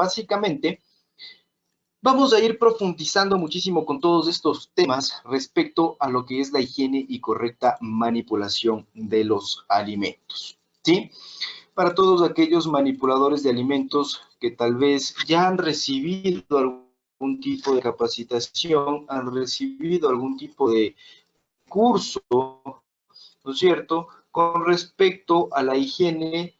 Básicamente, vamos a ir profundizando muchísimo con todos estos temas respecto a lo que es la higiene y correcta manipulación de los alimentos, ¿sí? Para todos aquellos manipuladores de alimentos que tal vez ya han recibido algún tipo de capacitación, han recibido algún tipo de curso, ¿no es cierto?, con respecto a la higiene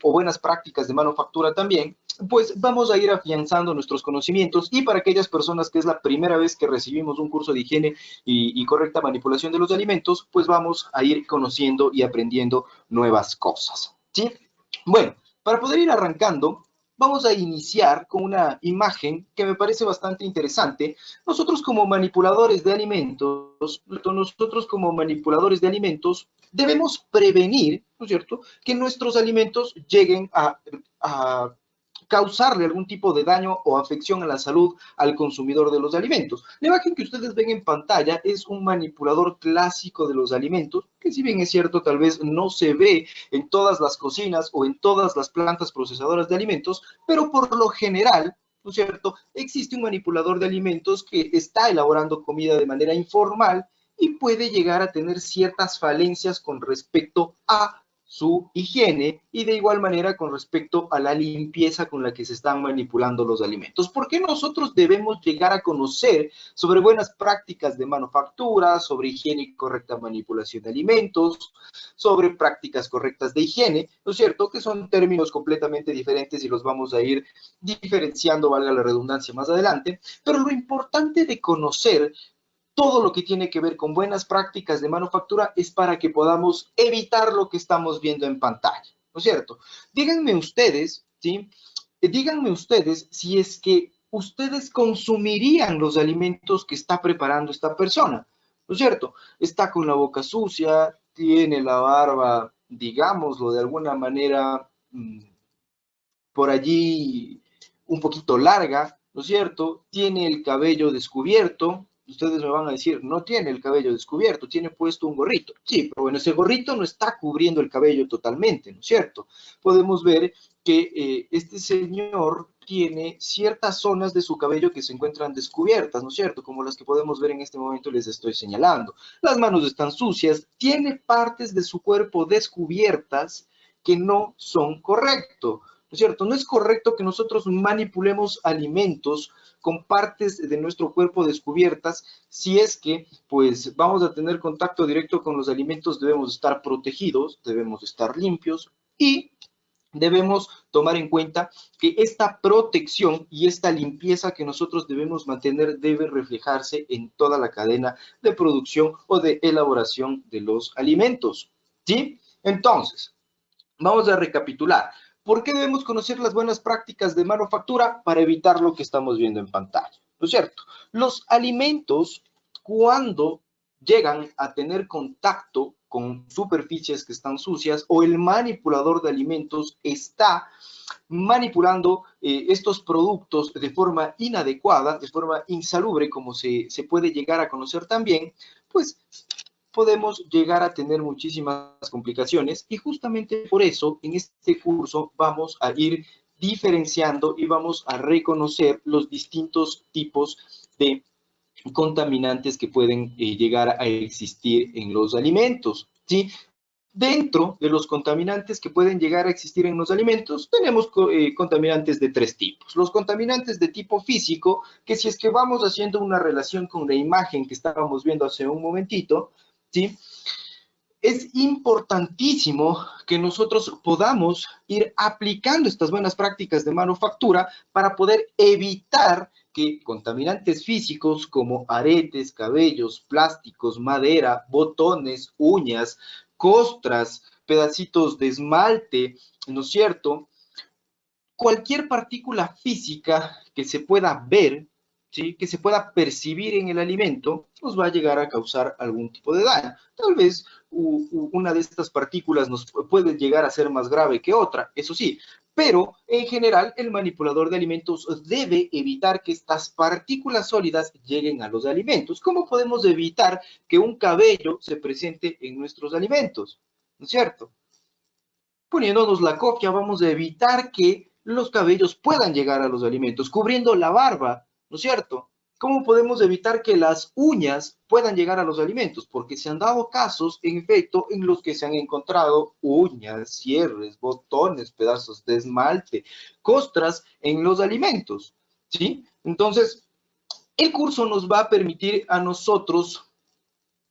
o buenas prácticas de manufactura también, pues vamos a ir afianzando nuestros conocimientos, y para aquellas personas que es la primera vez que recibimos un curso de higiene y correcta manipulación de los alimentos, pues vamos a ir conociendo y aprendiendo nuevas cosas, ¿sí? Bueno, para poder ir arrancando, vamos a iniciar con una imagen que me parece bastante interesante. Nosotros como manipuladores de alimentos, debemos prevenir, ¿no es cierto?, que nuestros alimentos lleguen a causarle algún tipo de daño o afección a la salud al consumidor de los alimentos. La imagen que ustedes ven en pantalla es un manipulador clásico de los alimentos, que si bien es cierto, tal vez no se ve en todas las cocinas o en todas las plantas procesadoras de alimentos, pero por lo general, ¿no es cierto?, existe un manipulador de alimentos que está elaborando comida de manera informal y puede llegar a tener ciertas falencias con respecto a su higiene y de igual manera con respecto a la limpieza con la que se están manipulando los alimentos. ¿Por qué nosotros debemos llegar a conocer sobre buenas prácticas de manufactura, sobre higiene y correcta manipulación de alimentos, sobre prácticas correctas de higiene? ¿No es cierto?, que son términos completamente diferentes y los vamos a ir diferenciando, valga la redundancia, más adelante, pero lo importante de conocer todo lo que tiene que ver con buenas prácticas de manufactura es para que podamos evitar lo que estamos viendo en pantalla, ¿no es cierto? Díganme ustedes, ¿sí? Díganme ustedes si es que ustedes consumirían los alimentos que está preparando esta persona, ¿no es cierto? Está con la boca sucia, tiene la barba, digámoslo de alguna manera, por allí un poquito larga, ¿no es cierto? Tiene el cabello descubierto. Ustedes me van a decir, no tiene el cabello descubierto, tiene puesto un gorrito. Sí, pero bueno, ese gorrito no está cubriendo el cabello totalmente, ¿no es cierto? Podemos ver que este señor tiene ciertas zonas de su cabello que se encuentran descubiertas, ¿no es cierto?, como las que podemos ver en este momento les estoy señalando. Las manos están sucias, tiene partes de su cuerpo descubiertas que no son correctos. ¿No es cierto? No es correcto que nosotros manipulemos alimentos con partes de nuestro cuerpo descubiertas. Si es que, pues, vamos a tener contacto directo con los alimentos, debemos estar protegidos, debemos estar limpios y debemos tomar en cuenta que esta protección y esta limpieza que nosotros debemos mantener debe reflejarse en toda la cadena de producción o de elaboración de los alimentos, ¿sí? Entonces, vamos a recapitular. ¿Por qué debemos conocer las buenas prácticas de manufactura? Para evitar lo que estamos viendo en pantalla, ¿no es cierto? Los alimentos, cuando llegan a tener contacto con superficies que están sucias o el manipulador de alimentos está manipulando estos productos de forma inadecuada, de forma insalubre, como se puede llegar a conocer también, pues podemos llegar a tener muchísimas complicaciones, y justamente por eso en este curso vamos a ir diferenciando y vamos a reconocer los distintos tipos de contaminantes que pueden llegar a existir en los alimentos, ¿sí? Dentro de los contaminantes que pueden llegar a existir en los alimentos, tenemos contaminantes de tres tipos. Los contaminantes de tipo físico, que si es que vamos haciendo una relación con la imagen que estábamos viendo hace un momentito, ¿sí?, es importantísimo que nosotros podamos ir aplicando estas buenas prácticas de manufactura para poder evitar que contaminantes físicos como aretes, cabellos, plásticos, madera, botones, uñas, costras, pedacitos de esmalte, ¿no es cierto?, cualquier partícula física que se pueda ver, ¿sí?, que se pueda percibir en el alimento, nos va a llegar a causar algún tipo de daño. Tal vez una de estas partículas nos puede llegar a ser más grave que otra, eso sí, pero en general el manipulador de alimentos debe evitar que estas partículas sólidas lleguen a los alimentos. ¿Cómo podemos evitar que un cabello se presente en nuestros alimentos? ¿No es cierto? Poniéndonos la copia, vamos a evitar que los cabellos puedan llegar a los alimentos, cubriendo la barba, ¿no es cierto? ¿Cómo podemos evitar que las uñas puedan llegar a los alimentos? Porque se han dado casos, en efecto, en los que se han encontrado uñas, cierres, botones, pedazos de esmalte, costras en los alimentos, ¿sí? Entonces, el curso nos va a permitir a nosotros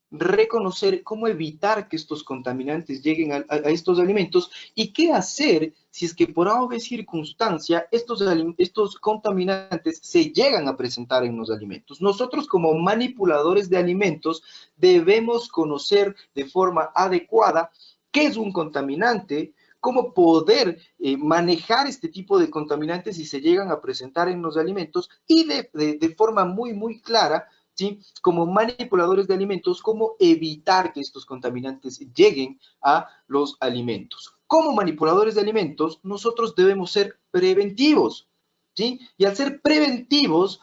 reconocer cómo evitar que estos contaminantes lleguen a estos alimentos y qué hacer si es que por A o B circunstancia estos contaminantes se llegan a presentar en los alimentos. Nosotros como manipuladores de alimentos debemos conocer de forma adecuada qué es un contaminante, cómo poder manejar este tipo de contaminantes si se llegan a presentar en los alimentos y de forma muy clara, ¿sí? Como manipuladores de alimentos, cómo evitar que estos contaminantes lleguen a los alimentos. Como manipuladores de alimentos, nosotros debemos ser preventivos, ¿sí? Y al ser preventivos,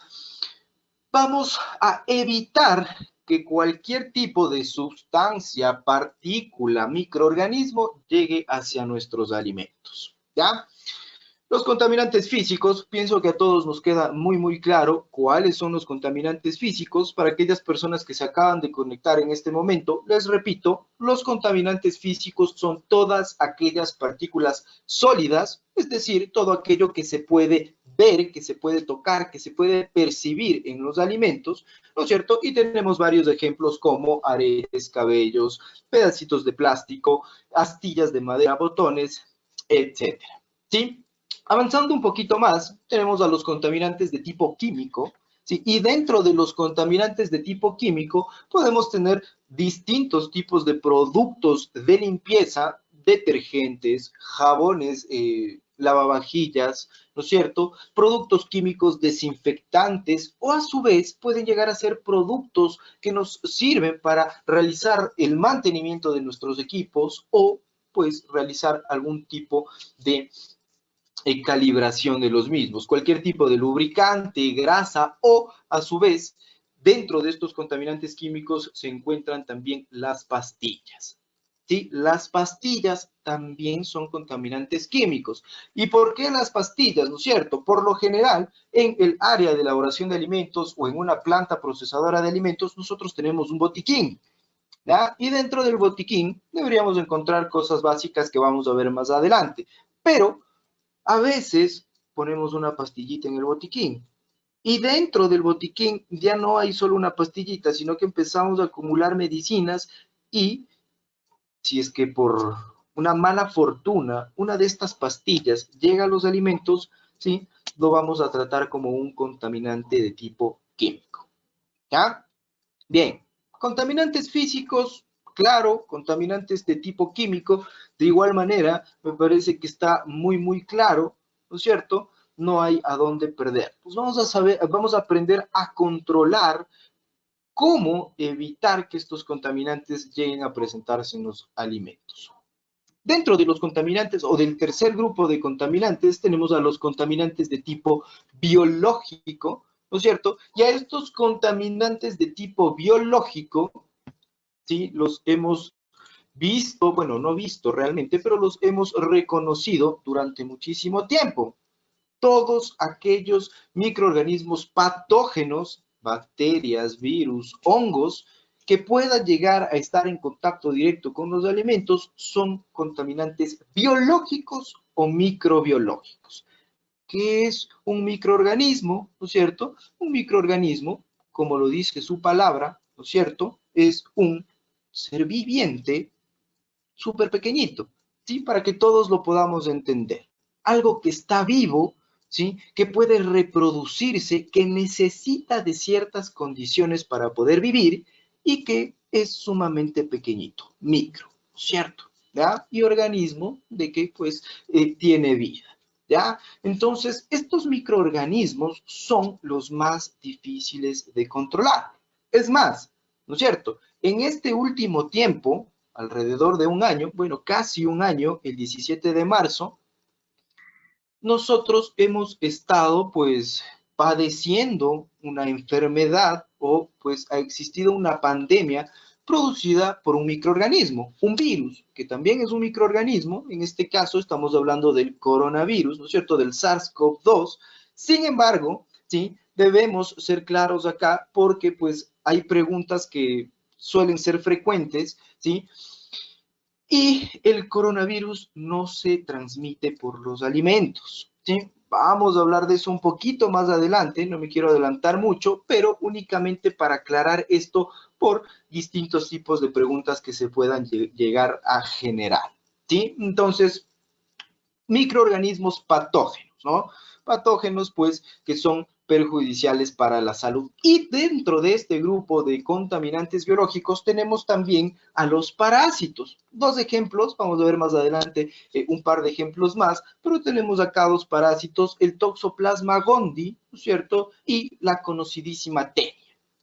vamos a evitar que cualquier tipo de sustancia, partícula, microorganismo llegue hacia nuestros alimentos, ¿ya? Los contaminantes físicos, pienso que a todos nos queda muy claro cuáles son los contaminantes físicos. Para aquellas personas que se acaban de conectar en este momento, les repito, los contaminantes físicos son todas aquellas partículas sólidas, es decir, todo aquello que se puede ver, que se puede tocar, que se puede percibir en los alimentos, ¿no es cierto? Y tenemos varios ejemplos como aretes, cabellos, pedacitos de plástico, astillas de madera, botones, etcétera, ¿sí? Avanzando un poquito más, tenemos a los contaminantes de tipo químico, ¿sí? Y dentro de los contaminantes de tipo químico podemos tener distintos tipos de productos de limpieza, detergentes, jabones, lavavajillas, ¿no es cierto? Productos químicos desinfectantes o a su vez pueden llegar a ser productos que nos sirven para realizar el mantenimiento de nuestros equipos o pues realizar algún tipo de calibración de los mismos, cualquier tipo de lubricante, grasa o a su vez dentro de estos contaminantes químicos se encuentran también las pastillas. ¿Sí? Las pastillas también son contaminantes químicos. ¿Y por qué las pastillas? ¿No es cierto? Por lo general, en el área de elaboración de alimentos o en una planta procesadora de alimentos, nosotros tenemos un botiquín, ¿ya? Y dentro del botiquín deberíamos encontrar cosas básicas que vamos a ver más adelante. Pero a veces ponemos una pastillita en el botiquín y dentro del botiquín ya no hay solo una pastillita, sino que empezamos a acumular medicinas y si es que por una mala fortuna una de estas pastillas llega a los alimentos, ¿sí? Lo vamos a tratar como un contaminante de tipo químico, ¿ya? Bien, contaminantes físicos, claro, contaminantes de tipo químico, de igual manera, me parece que está muy claro, ¿no es cierto? No hay a dónde perder. Pues vamos a aprender a controlar cómo evitar que estos contaminantes lleguen a presentarse en los alimentos. Dentro de los contaminantes o del tercer grupo de contaminantes tenemos a los contaminantes de tipo biológico, ¿no es cierto? Y a estos contaminantes de tipo biológico, ¿sí? Los hemos visto, bueno, no visto realmente, pero los hemos reconocido durante muchísimo tiempo. Todos aquellos microorganismos patógenos, bacterias, virus, hongos, que puedan llegar a estar en contacto directo con los alimentos son contaminantes biológicos o microbiológicos. ¿Qué es un microorganismo? ¿No es cierto? Un microorganismo, como lo dice su palabra, ¿no es cierto? Es un ser viviente súper pequeñito, ¿sí? Para que todos lo podamos entender. Algo que está vivo, ¿sí? Que puede reproducirse, que necesita de ciertas condiciones para poder vivir y que es sumamente pequeñito, micro, ¿cierto? ¿Ya? Y organismo de que pues tiene vida, ¿ya? Entonces, estos microorganismos son los más difíciles de controlar. Es más, ¿no es cierto? En este último tiempo, alrededor de un año, bueno, casi un año, el 17 de marzo, nosotros hemos estado pues padeciendo una enfermedad o pues ha existido una pandemia producida por un microorganismo, un virus, que también es un microorganismo. En este caso estamos hablando del coronavirus, ¿no es cierto?, del SARS-CoV-2. Sin embargo, ¿sí?, debemos ser claros acá porque pues hay preguntas que suelen ser frecuentes, ¿sí? Y el coronavirus no se transmite por los alimentos, ¿sí? Vamos a hablar de eso un poquito más adelante, no me quiero adelantar mucho, pero únicamente para aclarar esto por distintos tipos de preguntas que se puedan llegar a generar, ¿sí? Entonces, microorganismos patógenos, ¿no? Patógenos, pues, que son perjudiciales para la salud. Y dentro de este grupo de contaminantes biológicos tenemos también a los parásitos. Dos ejemplos, vamos a ver más adelante un par de ejemplos más, pero tenemos acá dos parásitos, el Toxoplasma gondii, ¿no es cierto?, y la conocidísima tenia.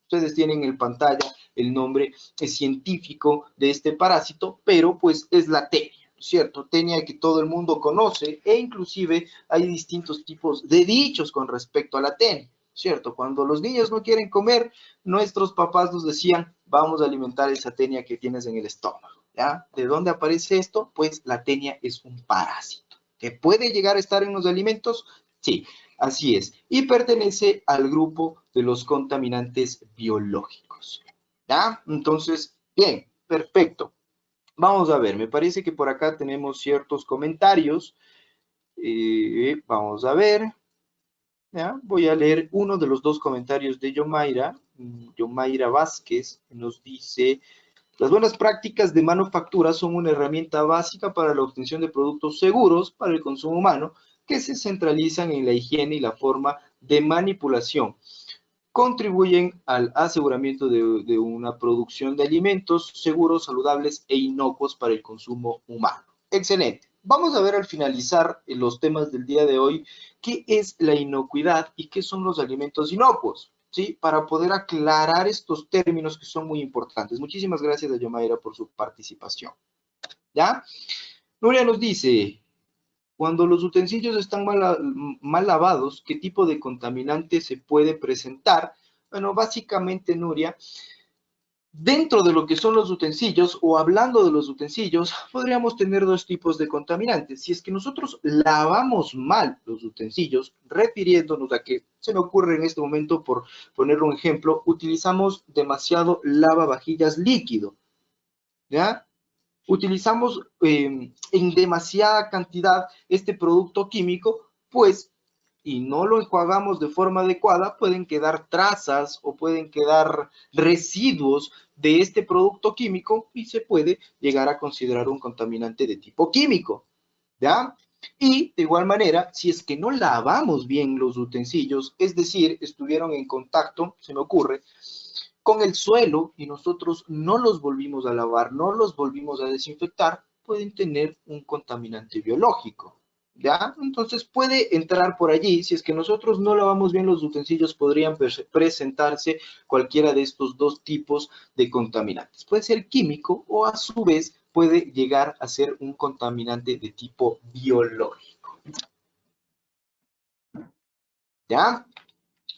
Ustedes tienen en pantalla el nombre científico de este parásito, pero pues es la tenia. ¿Cierto? Tenia que todo el mundo conoce e inclusive hay distintos tipos de dichos con respecto a la tenia, ¿cierto? Cuando los niños no quieren comer, nuestros papás nos decían, vamos a alimentar esa tenia que tienes en el estómago, ¿ya? ¿De dónde aparece esto? Pues la tenia es un parásito. ¿Que puede llegar a estar en los alimentos? Sí, así es. Y pertenece al grupo de los contaminantes biológicos, ¿ya? Entonces, bien, perfecto. Vamos a ver, me parece que por acá tenemos ciertos comentarios. Vamos a ver. ¿Ya? Voy a leer uno de los dos comentarios de Yomaira. Yomaira Vázquez nos dice, las buenas prácticas de manufactura son una herramienta básica para la obtención de productos seguros para el consumo humano que se centralizan en la higiene y la forma de manipulación. Contribuyen al aseguramiento de una producción de alimentos seguros, saludables e inocuos para el consumo humano. Excelente. Vamos a ver al finalizar los temas del día de hoy qué es la inocuidad y qué son los alimentos inocuos, ¿sí? Para poder aclarar estos términos que son muy importantes. Muchísimas gracias a Yomaira por su participación. ¿Ya? Nuria nos dice, cuando los utensilios están mal lavados, ¿qué tipo de contaminante se puede presentar? Bueno, básicamente, Nuria, dentro de lo que son los utensilios, o hablando de los utensilios, podríamos tener dos tipos de contaminantes. Si es que nosotros lavamos mal los utensilios, refiriéndonos a que, se me ocurre en este momento, por poner un ejemplo, utilizamos demasiado lavavajillas líquido, ¿ya? Utilizamos en demasiada cantidad este producto químico, pues, y no lo enjuagamos de forma adecuada, pueden quedar trazas o pueden quedar residuos de este producto químico y se puede llegar a considerar un contaminante de tipo químico, ¿ya? Y de igual manera, si es que no lavamos bien los utensilios, es decir, estuvieron en contacto, se me ocurre, con el suelo y nosotros no los volvimos a lavar, no los volvimos a desinfectar, pueden tener un contaminante biológico, ¿ya? Entonces puede entrar por allí, si es que nosotros no lavamos bien los utensilios, podrían presentarse cualquiera de estos dos tipos de contaminantes. Puede ser químico o a su vez puede llegar a ser un contaminante de tipo biológico, ¿ya?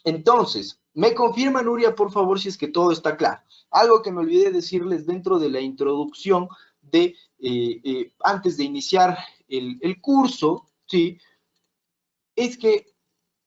Entonces, me confirma, Nuria, por favor, si es que todo está claro. Algo que me olvidé decirles dentro de la introducción de, antes de iniciar el curso, ¿sí? Es que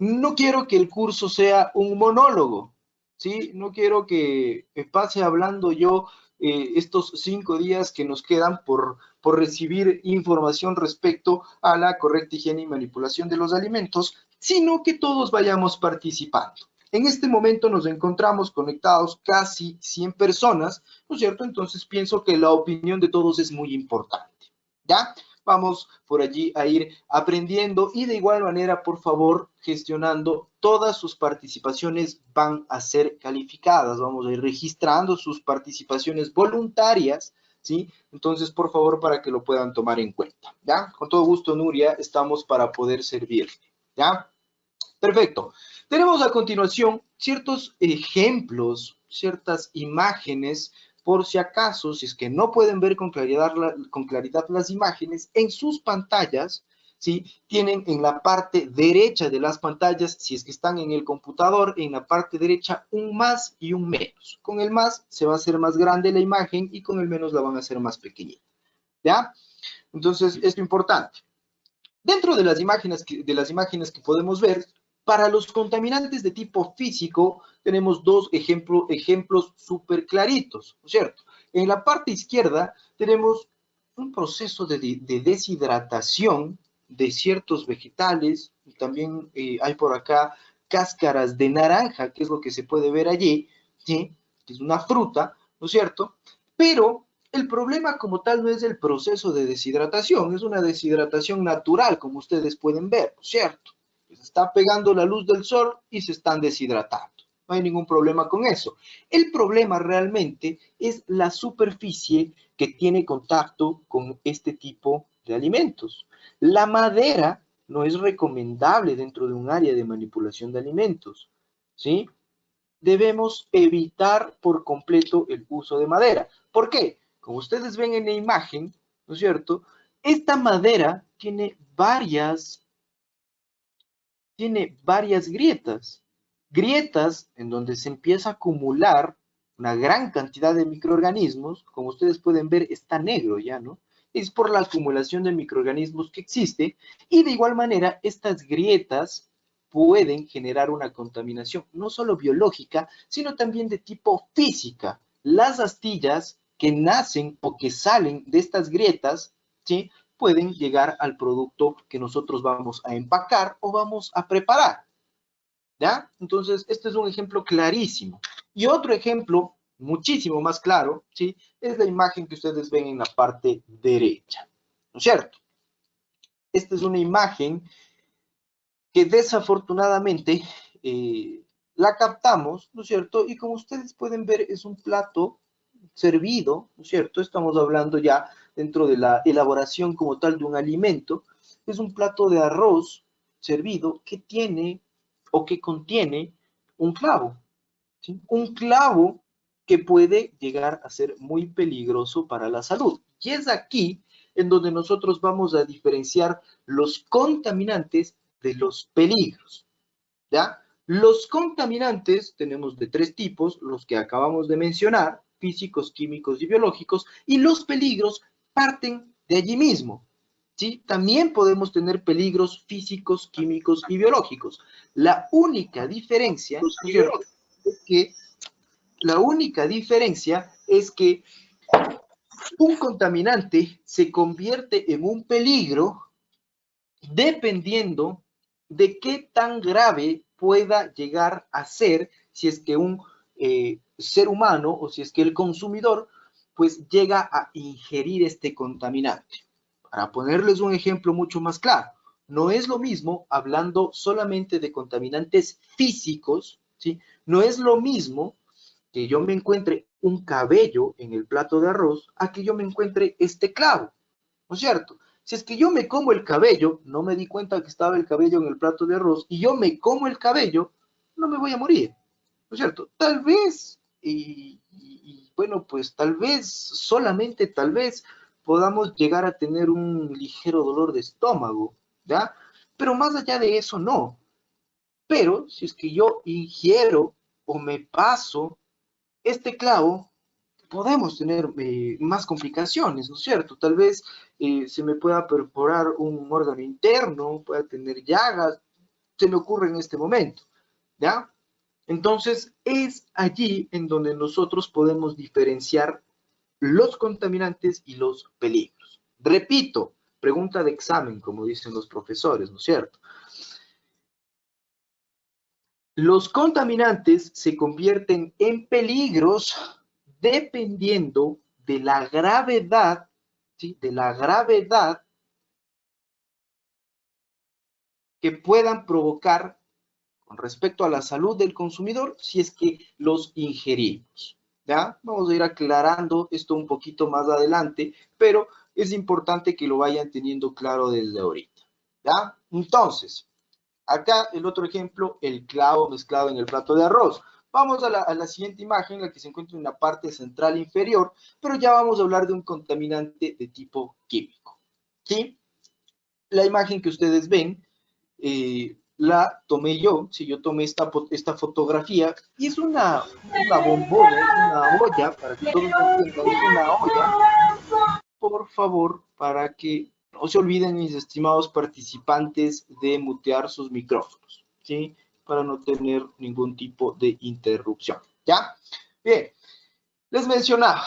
no quiero que el curso sea un monólogo, ¿sí? No quiero que pase hablando yo estos 5 días que nos quedan por recibir información respecto a la correcta higiene y manipulación de los alimentos, sino que todos vayamos participando. En este momento nos encontramos conectados casi 100 personas, ¿no es cierto? Entonces pienso que la opinión de todos es muy importante, ¿ya? Vamos por allí a ir aprendiendo y de igual manera, por favor, gestionando, todas sus participaciones van a ser calificadas. Vamos a ir registrando sus participaciones voluntarias, ¿sí? Entonces, por favor, para que lo puedan tomar en cuenta, ¿ya? Con todo gusto, Nuria, estamos para poder servir, ¿ya? Perfecto. Tenemos a continuación ciertos ejemplos, ciertas imágenes, por si acaso, si es que no pueden ver con claridad las imágenes, en sus pantallas ¿sí? Tienen en la parte derecha de las pantallas, si es que están en el computador, en la parte derecha un más y un menos. Con el más se va a hacer más grande la imagen y con el menos la van a hacer más pequeñita, ¿ya? Entonces, esto es importante. Dentro de las imágenes que podemos ver, para los contaminantes de tipo físico, tenemos dos ejemplos súper claritos, ¿no es cierto? En la parte izquierda tenemos un proceso de deshidratación de ciertos vegetales, y también hay por acá cáscaras de naranja, que es lo que se puede ver allí, ¿sí? Que es una fruta, ¿no es cierto? Pero el problema como tal no es el proceso de deshidratación, es una deshidratación natural, como ustedes pueden ver, ¿cierto? Se está pegando la luz del sol y se están deshidratando. No hay ningún problema con eso. El problema realmente es la superficie que tiene contacto con este tipo de alimentos. La madera no es recomendable dentro de un área de manipulación de alimentos, ¿sí? Debemos evitar por completo el uso de madera. ¿Por qué? Como ustedes ven en la imagen, ¿no es cierto? Esta madera tiene varias grietas. Grietas en donde se empieza a acumular una gran cantidad de microorganismos. Como ustedes pueden ver, está negro ya, ¿no? Es por la acumulación de microorganismos que existe. Y de igual manera, estas grietas pueden generar una contaminación, no solo biológica, sino también de tipo física. Las astillas que nacen o que salen de estas grietas, ¿sí? Pueden llegar al producto que nosotros vamos a empacar o vamos a preparar, ¿ya? Entonces, este es un ejemplo clarísimo. Y otro ejemplo, muchísimo más claro, ¿sí? Es la imagen que ustedes ven en la parte derecha, ¿no es cierto? Esta es una imagen que desafortunadamente la captamos, ¿no es cierto? Y como ustedes pueden ver, es un plato servido, ¿no es cierto? Estamos hablando ya dentro de la elaboración como tal de un alimento. Es un plato de arroz servido que tiene o que contiene un clavo, ¿sí? Un clavo que puede llegar a ser muy peligroso para la salud. Y es aquí en donde nosotros vamos a diferenciar los contaminantes de los peligros, ¿ya? Los contaminantes tenemos de tres tipos, los que acabamos de mencionar, físicos, químicos y biológicos, y los peligros parten de allí mismo, ¿sí? También podemos tener peligros físicos, químicos y biológicos. La única diferencia, ¿no es cierto? Es que la única diferencia es que un contaminante se convierte en un peligro dependiendo de qué tan grave pueda llegar a ser si es que un ser humano o si es que el consumidor pues llega a ingerir este contaminante. Para ponerles un ejemplo mucho más claro, no es lo mismo hablando solamente de contaminantes físicos, ¿sí? No es lo mismo que yo me encuentre un cabello en el plato de arroz a que yo me encuentre este clavo, ¿no es cierto? Si es que yo me como el cabello, no me di cuenta que estaba el cabello en el plato de arroz, y yo me como el cabello, no me voy a morir, ¿no es cierto? Tal vez, bueno, pues tal vez, solamente tal vez, podamos llegar a tener un ligero dolor de estómago, ¿ya? Pero más allá de eso, no. Pero si es que yo ingiero o me paso este clavo, podemos tener más complicaciones, ¿no es cierto? Tal vez se me pueda perforar un órgano interno, pueda tener llagas, se me ocurre en este momento, ¿ya? Entonces, es allí en donde nosotros podemos diferenciar los contaminantes y los peligros. Repito, pregunta de examen, como dicen los profesores, ¿no es cierto? Los contaminantes se convierten en peligros dependiendo de la gravedad, ¿sí? De la gravedad que puedan provocar con respecto a la salud del consumidor si es que los ingerimos. ¿Ya? Vamos a ir aclarando esto un poquito más adelante, pero es importante que lo vayan teniendo claro desde ahorita. ¿Ya? Entonces, acá el otro ejemplo, el clavo mezclado en el plato de arroz. Vamos a la siguiente imagen, la que se encuentra en la parte central inferior, pero ya vamos a hablar de un contaminante de tipo químico. ¿Sí? La imagen que ustedes ven, la tomé yo, si yo tomé esta fotografía, y es una bombona, es una olla, para que todos entiendan, es una olla, por favor, para que no se olviden, mis estimados participantes, de mutear sus micrófonos, ¿sí? Para no tener ningún tipo de interrupción, ¿ya? Bien, les mencionaba,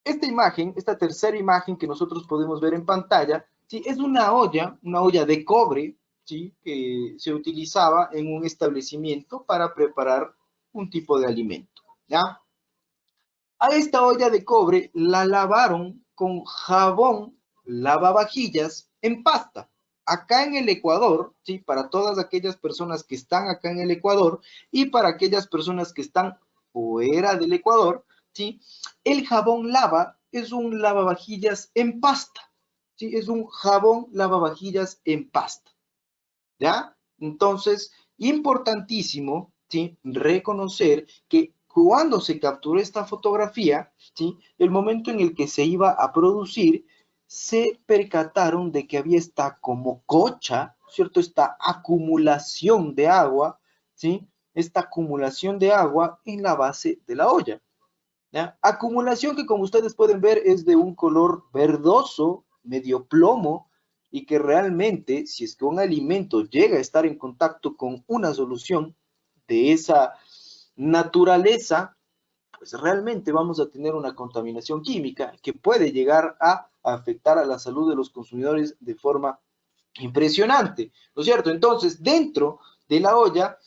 esta imagen, esta tercera imagen que nosotros podemos ver en pantalla, ¿sí? Es una olla de cobre, ¿sí? Que se utilizaba en un establecimiento para preparar un tipo de alimento, ¿ya? A esta olla de cobre la lavaron con jabón lavavajillas en pasta. Acá en el Ecuador, ¿sí? Para todas aquellas personas que están acá en el Ecuador y para aquellas personas que están fuera del Ecuador, ¿sí? El jabón lava es un lavavajillas en pasta, ¿sí? Es un jabón lavavajillas en pasta, ¿ya? Entonces, importantísimo, ¿sí? Reconocer que cuando se capturó esta fotografía, ¿sí? El momento en el que se iba a producir, se percataron de que había esta como cocha, ¿cierto? Esta acumulación de agua, ¿sí? Esta acumulación de agua en la base de la olla, ¿ya? Acumulación que, como ustedes pueden ver, es de un color verdoso, medio plomo, y que realmente, si es que un alimento llega a estar en contacto con una solución de esa naturaleza, pues realmente vamos a tener una contaminación química que puede llegar a afectar a la salud de los consumidores de forma impresionante, ¿no es cierto? Entonces, dentro de la olla,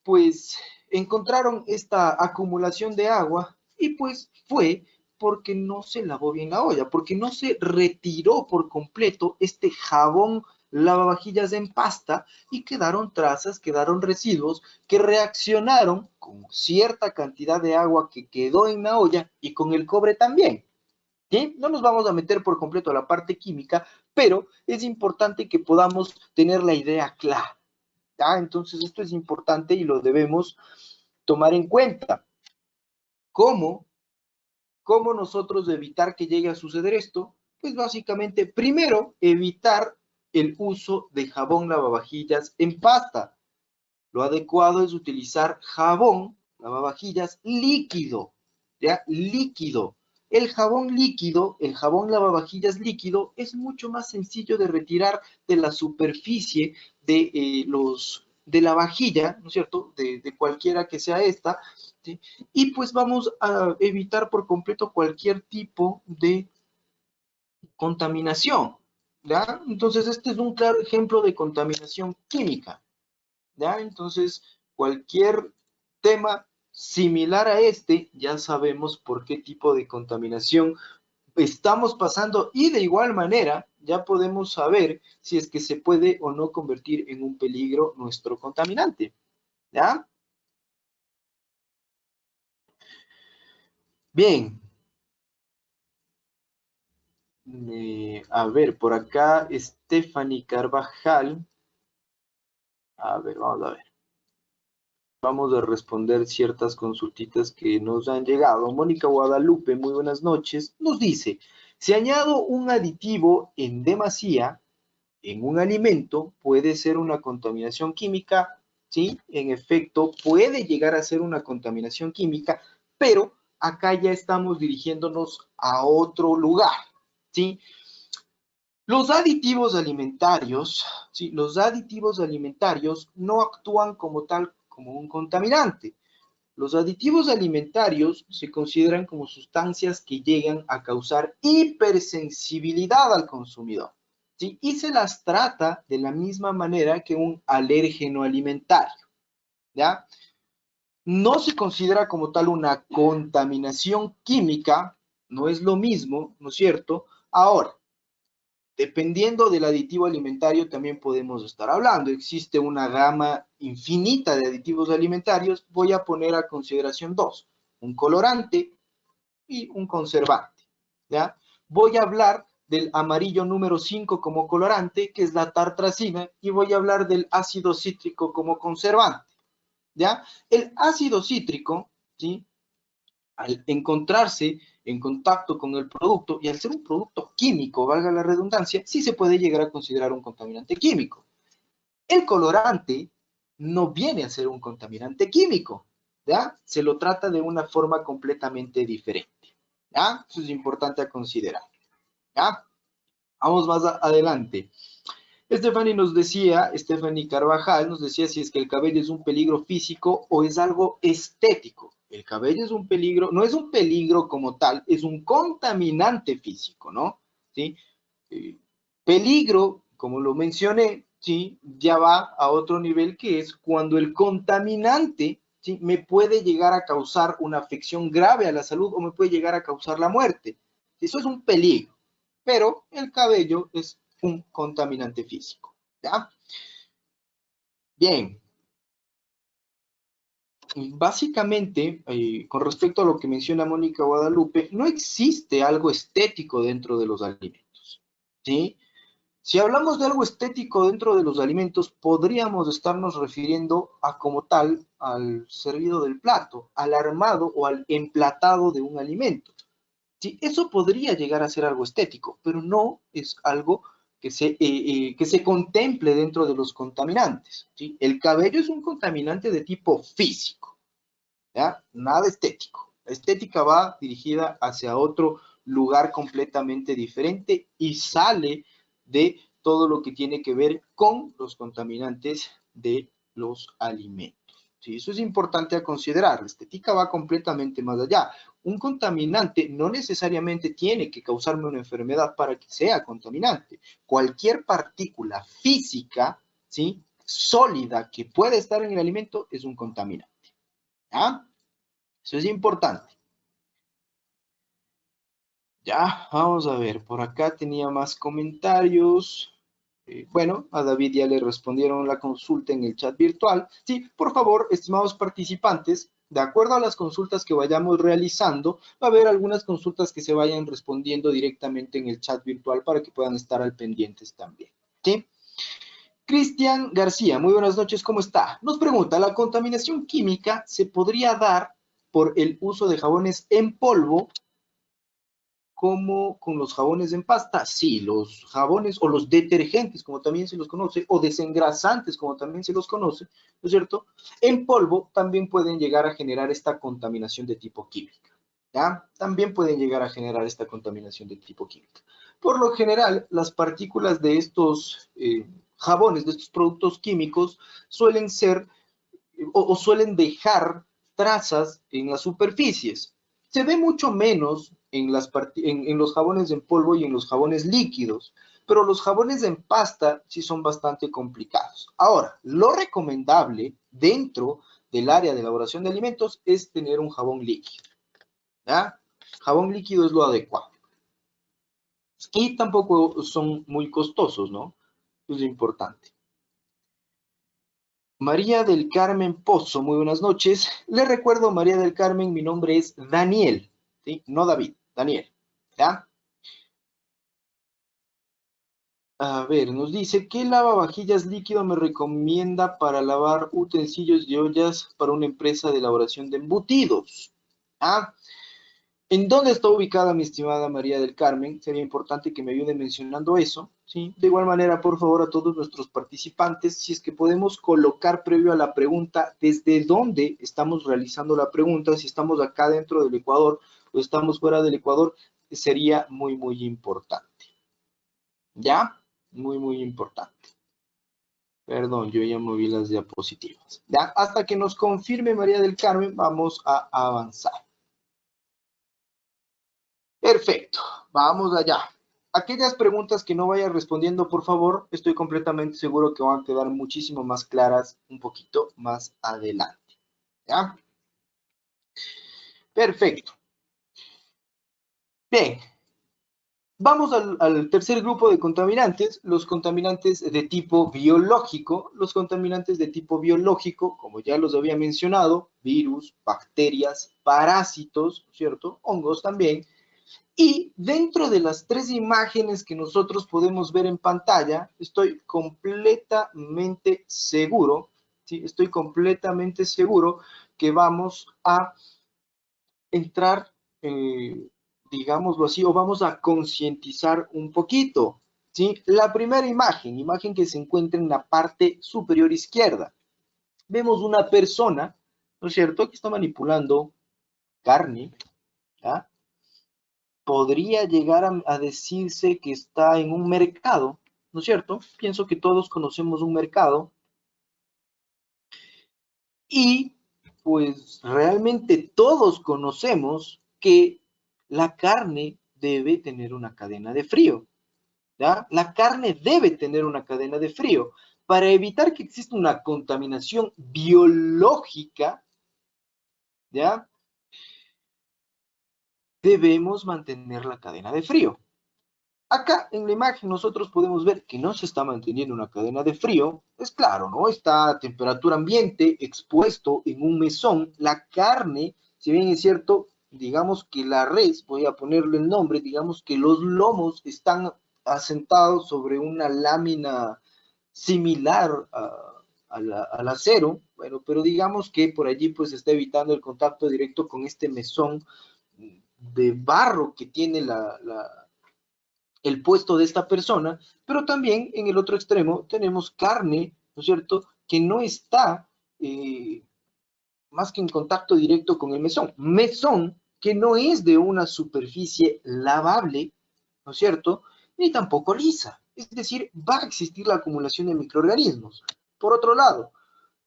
pues encontraron esta acumulación de agua y pues fue porque no se lavó bien la olla, porque no se retiró por completo este jabón lavavajillas en pasta y quedaron trazas, quedaron residuos que reaccionaron con cierta cantidad de agua que quedó en la olla y con el cobre también. ¿Sí? No nos vamos a meter por completo a la parte química, pero es importante que podamos tener la idea clara. ¿Ya? Entonces esto es importante y lo debemos tomar en cuenta. ¿Cómo? ¿Cómo nosotros evitar que llegue a suceder esto? Pues básicamente, primero, evitar el uso de jabón lavavajillas en pasta. Lo adecuado es utilizar jabón lavavajillas líquido, ¿ya? Líquido. El jabón lavavajillas líquido, es mucho más sencillo de retirar de la superficie de la vajilla, ¿no es cierto? De cualquiera que sea esta, ¿sí? Y pues vamos a evitar por completo cualquier tipo de contaminación, ¿ya? Entonces, este es un claro ejemplo de contaminación química, ¿ya? Entonces, cualquier tema similar a este, ya sabemos por qué tipo de contaminación estamos pasando y de igual manera ya podemos saber si es que se puede o no convertir en un peligro nuestro contaminante, ¿ya? Bien, a ver, por acá Stephanie Carvajal, a ver, vamos a ver. Vamos a responder ciertas consultitas que nos han llegado. Mónica Guadalupe, muy buenas noches, nos dice, si añado un aditivo en demasía en un alimento, puede ser una contaminación química, ¿sí? En efecto, puede llegar a ser una contaminación química, pero acá ya estamos dirigiéndonos a otro lugar, ¿sí? Los aditivos alimentarios, ¿sí? Los aditivos alimentarios no actúan como tal como un contaminante. Los aditivos alimentarios se consideran como sustancias que llegan a causar hipersensibilidad al consumidor, ¿sí? Y se las trata de la misma manera que un alérgeno alimentario, ¿ya? No se considera como tal una contaminación química, no es lo mismo, ¿no es cierto? Ahora, dependiendo del aditivo alimentario también podemos estar hablando. Existe una gama infinita de aditivos alimentarios. Voy a poner a consideración dos, un colorante y un conservante, ¿ya? Voy a hablar del amarillo número 5 como colorante, que es la tartrazina, y voy a hablar del ácido cítrico como conservante, ¿ya? El ácido cítrico, ¿sí? al encontrarse en contacto con el producto y al ser un producto químico, valga la redundancia, sí se puede llegar a considerar un contaminante químico. El colorante no viene a ser un contaminante químico, ¿ya? Se lo trata de una forma completamente diferente, ¿ya? Eso es importante a considerar, ¿ya? Vamos más adelante. Stephanie Carvajal nos decía si es que el cabello es un peligro físico o es algo estético. El cabello es un peligro, no es un peligro como tal, es un contaminante físico, ¿no? ¿Sí? Eh, Peligro, como lo mencioné, ¿sí? Ya va a otro nivel que es cuando el contaminante, ¿sí? Me puede llegar a causar una afección grave a la salud o me puede llegar a causar la muerte. Eso es un peligro, pero el cabello es un contaminante físico, ¿ya? Bien, básicamente, con respecto a lo que menciona Mónica Guadalupe, no existe algo estético dentro de los alimentos, ¿sí? Si hablamos de algo estético dentro de los alimentos, podríamos estarnos refiriendo a como tal al servido del plato, al armado o al emplatado de un alimento. Sí, eso podría llegar a ser algo estético, pero no es algo que se contemple dentro de los contaminantes. ¿Sí? El cabello es un contaminante de tipo físico, ¿ya? Nada estético. La estética va dirigida hacia otro lugar completamente diferente y sale de todo lo que tiene que ver con los contaminantes de los alimentos. Sí, eso es importante a considerar. La estética va completamente más allá. Un contaminante no necesariamente tiene que causarme una enfermedad para que sea contaminante. Cualquier partícula física, ¿sí? Sólida que pueda estar en el alimento es un contaminante. ¿Ya? Eso es importante. Ya, vamos a ver, por acá tenía más comentarios. Bueno, a David ya le respondieron la consulta en el chat virtual. Sí, por favor, estimados participantes, de acuerdo a las consultas que vayamos realizando, va a haber algunas consultas que se vayan respondiendo directamente en el chat virtual para que puedan estar al pendientes también. ¿Sí? Cristian García, muy buenas noches, ¿cómo está? Nos pregunta, ¿la contaminación química se podría dar por el uso de jabones en polvo como con los jabones en pasta? Sí, los jabones o los detergentes, como también se los conoce, o desengrasantes, como también se los conoce, ¿no es cierto? En polvo también pueden llegar a generar esta contaminación de tipo química, ¿ya? También pueden llegar a generar esta contaminación de tipo química. Por lo general, las partículas de estos jabones, de estos productos químicos, suelen ser o suelen dejar trazas en las superficies. Se ve mucho menos en los jabones en polvo y en los jabones líquidos, pero los jabones en pasta sí son bastante complicados. Ahora, lo recomendable dentro del área de elaboración de alimentos es tener un jabón líquido, ¿ya? Jabón líquido es lo adecuado. Y tampoco son muy costosos, ¿no? Eso es importante. María del Carmen Pozo, muy buenas noches. Le recuerdo, María del Carmen, mi nombre es Daniel, ¿sí? No David, Daniel, ¿ya? A ver, nos dice, ¿qué lavavajillas líquido me recomienda para lavar utensilios y ollas para una empresa de elaboración de embutidos? ¿Ah? ¿En dónde está ubicada mi estimada María del Carmen? Sería importante que me ayude mencionando eso, ¿sí? De igual manera, por favor, a todos nuestros participantes, si es que podemos colocar previo a la pregunta desde dónde estamos realizando la pregunta, si estamos acá dentro del Ecuador o estamos fuera del Ecuador, sería muy, muy importante. ¿Ya? Muy, muy importante. Perdón, yo ya moví las diapositivas. ¿Ya? Hasta que nos confirme María del Carmen, vamos a avanzar. Perfecto, vamos allá. Aquellas preguntas que no vaya respondiendo, por favor, estoy completamente seguro que van a quedar muchísimo más claras un poquito más adelante. ¿Ya? Perfecto. Bien, vamos al tercer grupo de contaminantes, los contaminantes de tipo biológico. Los contaminantes de tipo biológico, como ya los había mencionado, virus, bacterias, parásitos, ¿cierto? Hongos también. Y dentro de las tres imágenes que nosotros podemos ver en pantalla, estoy completamente seguro, ¿sí? Estoy completamente seguro que vamos a entrar, digámoslo así, o vamos a concientizar un poquito, ¿sí? La primera imagen que se encuentra en la parte superior izquierda. Vemos una persona, ¿no es cierto?, que está manipulando carne, ¿ya? Podría llegar a decirse que está en un mercado, ¿no es cierto? Pienso que todos conocemos un mercado y pues realmente todos conocemos que la carne debe tener una cadena de frío, ¿ya? La carne debe tener una cadena de frío para evitar que exista una contaminación biológica, ¿ya? Debemos mantener la cadena de frío. Acá en la imagen nosotros podemos ver que no se está manteniendo una cadena de frío. Es claro, ¿no? Está a temperatura ambiente, expuesto en un mesón. La carne, si bien es cierto, digamos que la res, voy a ponerle el nombre, digamos que los lomos están asentados sobre una lámina similar al acero, bueno, pero digamos que por allí pues se está evitando el contacto directo con este mesón de barro que tiene el puesto de esta persona, pero también en el otro extremo tenemos carne, ¿no es cierto?, que no está más que en contacto directo con el mesón. Mesón que no es de una superficie lavable, ¿no es cierto?, ni tampoco lisa. Es decir, va a existir la acumulación de microorganismos. Por otro lado,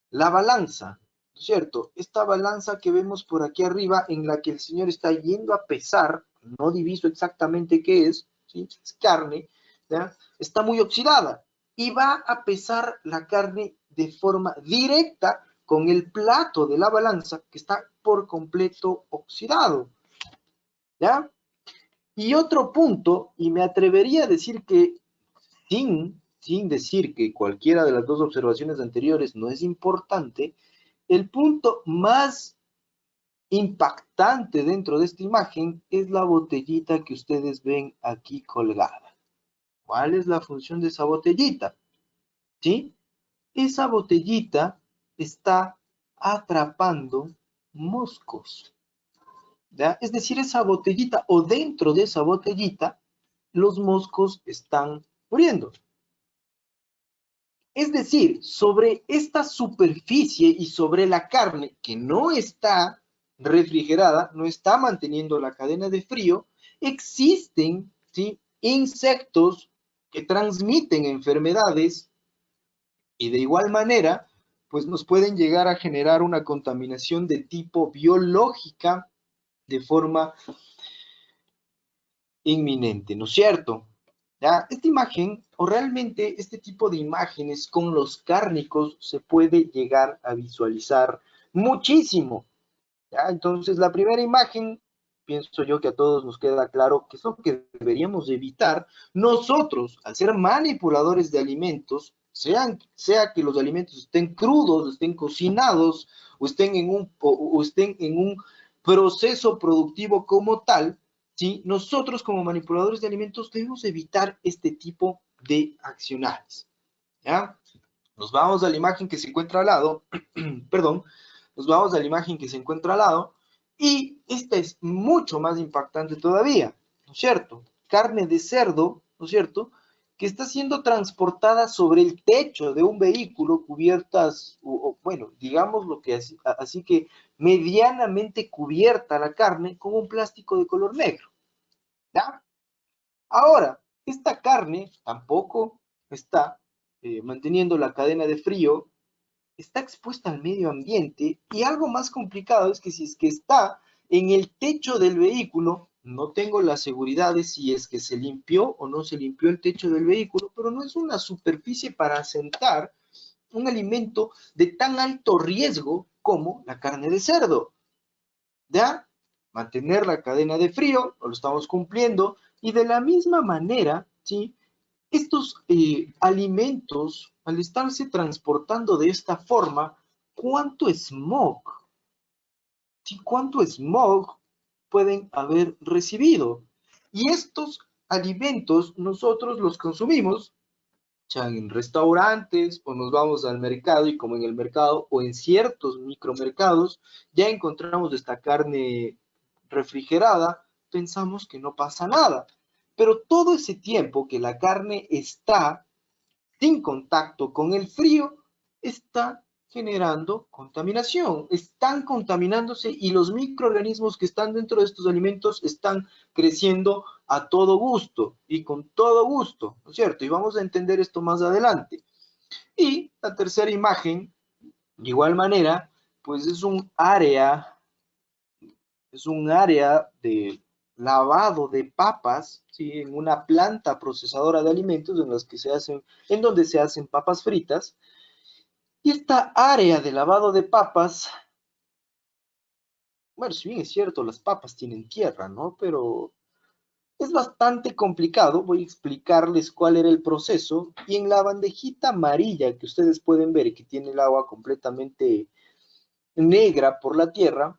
la balanza, ¿no es cierto? Esta balanza que vemos por aquí arriba en la que el señor está yendo a pesar, no diviso exactamente qué es, ¿sí? Es carne, ¿ya? Está muy oxidada y va a pesar la carne de forma directa con el plato de la balanza que está por completo oxidado, ¿ya? Y otro punto, y me atrevería a decir que sin decir que cualquiera de las dos observaciones anteriores no es importante, el punto más impactante dentro de esta imagen es la botellita que ustedes ven aquí colgada. ¿Cuál es la función de esa botellita? ¿Sí? Esa botellita está atrapando moscos, ¿ya? Es decir, esa botellita o dentro de esa botellita, los moscos están muriendo. Es decir, sobre esta superficie y sobre la carne que no está refrigerada, no está manteniendo la cadena de frío, existen, ¿sí?, insectos que transmiten enfermedades y de igual manera, pues nos pueden llegar a generar una contaminación de tipo biológica de forma inminente, ¿no es cierto? ¿Ya? Esta imagen, o realmente este tipo de imágenes con los cárnicos se puede llegar a visualizar muchísimo, ¿ya? Entonces, la primera imagen, pienso yo que a todos nos queda claro que es lo que deberíamos evitar nosotros, al ser manipuladores de alimentos, sea que los alimentos estén crudos, estén cocinados, o estén en un proceso productivo como tal, ¿sí? Nosotros como manipuladores de alimentos debemos evitar este tipo de acciones, ¿ya? Nos vamos a la imagen que se encuentra al lado, perdón, nos vamos a la imagen que se encuentra al lado, y esta es mucho más impactante todavía, ¿no es cierto? Carne de cerdo, ¿no es cierto?, que está siendo transportada sobre el techo de un vehículo cubiertas, bueno, digamos lo que así que medianamente cubierta la carne con un plástico de color negro, ¿ya? Ahora, esta carne tampoco está manteniendo la cadena de frío, está expuesta al medio ambiente y algo más complicado es que si es que está en el techo del vehículo, no tengo la seguridad de si es que se limpió o no se limpió el techo del vehículo, pero no es una superficie para asentar un alimento de tan alto riesgo como la carne de cerdo. ¿Ya? Mantener la cadena de frío, lo estamos cumpliendo, y de la misma manera, ¿sí?, estos alimentos, al estarse transportando de esta forma, ¿cuánto smog? ¿Sí? ¿Cuánto smog pueden haber recibido? Y estos alimentos nosotros los consumimos, ya en restaurantes, o nos vamos al mercado, y como en el mercado o en ciertos micromercados, ya encontramos esta carne refrigerada, pensamos que no pasa nada. Pero todo ese tiempo que la carne está sin contacto con el frío, está generando contaminación, están contaminándose y los microorganismos que están dentro de estos alimentos están creciendo a todo gusto y con todo gusto, ¿no es cierto? Y vamos a entender esto más adelante. Y la tercera imagen, de igual manera, pues es un área de lavado de papas, ¿sí? En una planta procesadora de alimentos en donde se hacen papas fritas. Y esta área de lavado de papas, bueno, si bien es cierto, las papas tienen tierra, ¿no? Pero es bastante complicado. Voy a explicarles cuál era el proceso. Y en la bandejita amarilla que ustedes pueden ver, que tiene el agua completamente negra por la tierra,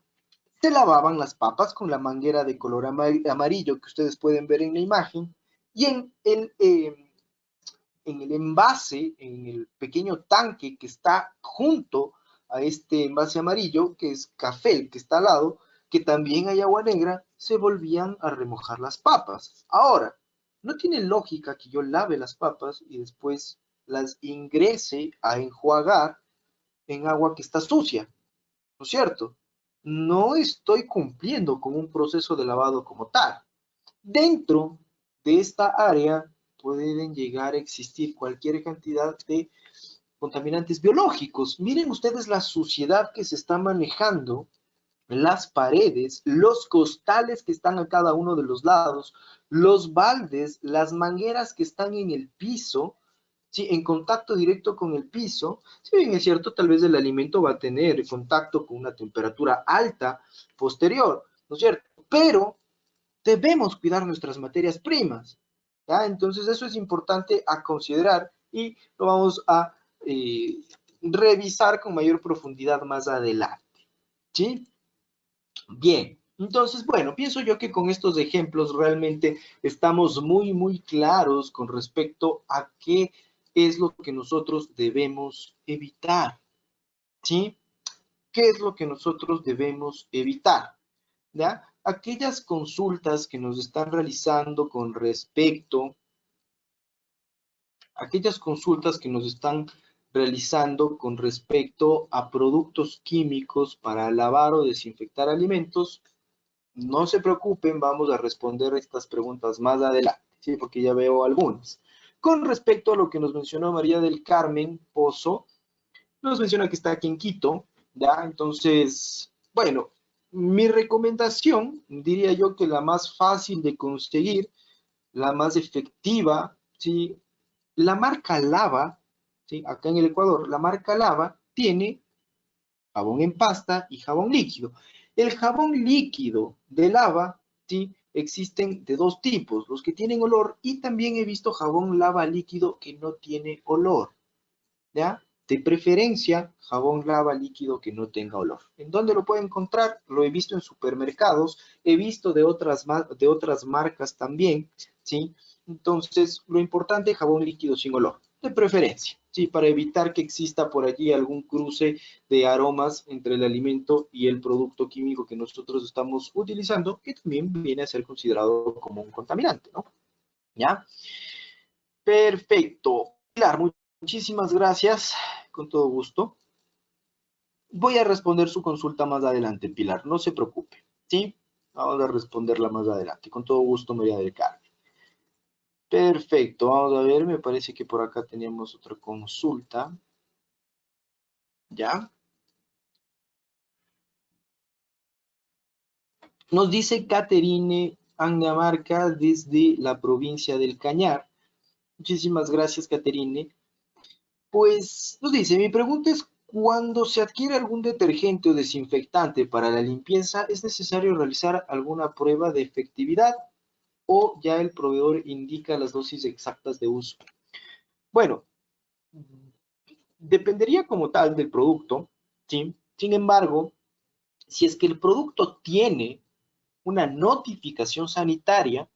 se lavaban las papas con la manguera de color amarillo que ustedes pueden ver en la imagen. Y en el envase, en el pequeño tanque que está junto a este envase amarillo, que es café, el que está al lado, que también hay agua negra, se volvían a remojar las papas. Ahora, no tiene lógica que yo lave las papas y después las ingrese a enjuagar en agua que está sucia, ¿no es cierto? No estoy cumpliendo con un proceso de lavado como tal. Dentro de esta área pueden llegar a existir cualquier cantidad de contaminantes biológicos. Miren ustedes la suciedad que se está manejando, las paredes, los costales que están a cada uno de los lados, los baldes, las mangueras que están en el piso, ¿sí? En contacto directo con el piso. Si bien es cierto, tal vez el alimento va a tener contacto con una temperatura alta posterior, ¿no es cierto? Pero debemos cuidar nuestras materias primas, ¿ya? Entonces eso es importante a considerar y lo vamos a eh, revisar con mayor profundidad más adelante, ¿sí? Bien, entonces, bueno, pienso yo que con estos ejemplos realmente estamos muy claros con respecto a qué es lo que nosotros debemos evitar, ¿sí? ¿Qué es lo que nosotros debemos evitar? ¿Ya? Aquellas consultas que nos están realizando con respecto, aquellas consultas que nos están realizando con respecto a productos químicos para lavar o desinfectar alimentos, no se preocupen, vamos a responder estas preguntas más adelante, ¿sí? Porque ya veo algunas. Con respecto a lo que nos mencionó María del Carmen Pozo, nos menciona que está aquí en Quito, ¿ya? Entonces, bueno, mi recomendación, diría yo que la más fácil de conseguir, la más efectiva, ¿sí? La marca Lava, ¿sí? Acá en el Ecuador, la marca Lava tiene jabón en pasta y jabón líquido. El jabón líquido de Lava, ¿sí? Existen de dos tipos, los que tienen olor y también he visto jabón Lava líquido que no tiene olor, ¿ya? De preferencia, jabón lava líquido que no tenga olor. ¿En dónde lo puedo encontrar? Lo he visto en supermercados, he visto de otras marcas también, ¿sí? Entonces, lo importante, jabón líquido sin olor, de preferencia, ¿sí? Para evitar que exista por allí algún cruce de aromas entre el alimento y el producto químico que nosotros estamos utilizando, que también viene a ser considerado como un contaminante, ¿no? ¿Ya? Perfecto. Pilar, muchísimas gracias, con todo gusto. Voy a responder su consulta más adelante, Pilar, no se preocupe, ¿sí? Vamos a responderla más adelante, con todo gusto, María del Carmen. Perfecto, vamos a ver, me parece que por acá teníamos otra consulta, ¿ya? Nos dice Caterine Angamarca desde la provincia del Cañar. Muchísimas gracias, Caterine. Pues nos dice, mi pregunta es, cuando se adquiere algún detergente o desinfectante para la limpieza, ¿es necesario realizar alguna prueba de efectividad o ya el proveedor indica las dosis exactas de uso? Bueno, dependería como tal del producto, ¿sí? Sin embargo, si es que el producto tiene una notificación sanitaria,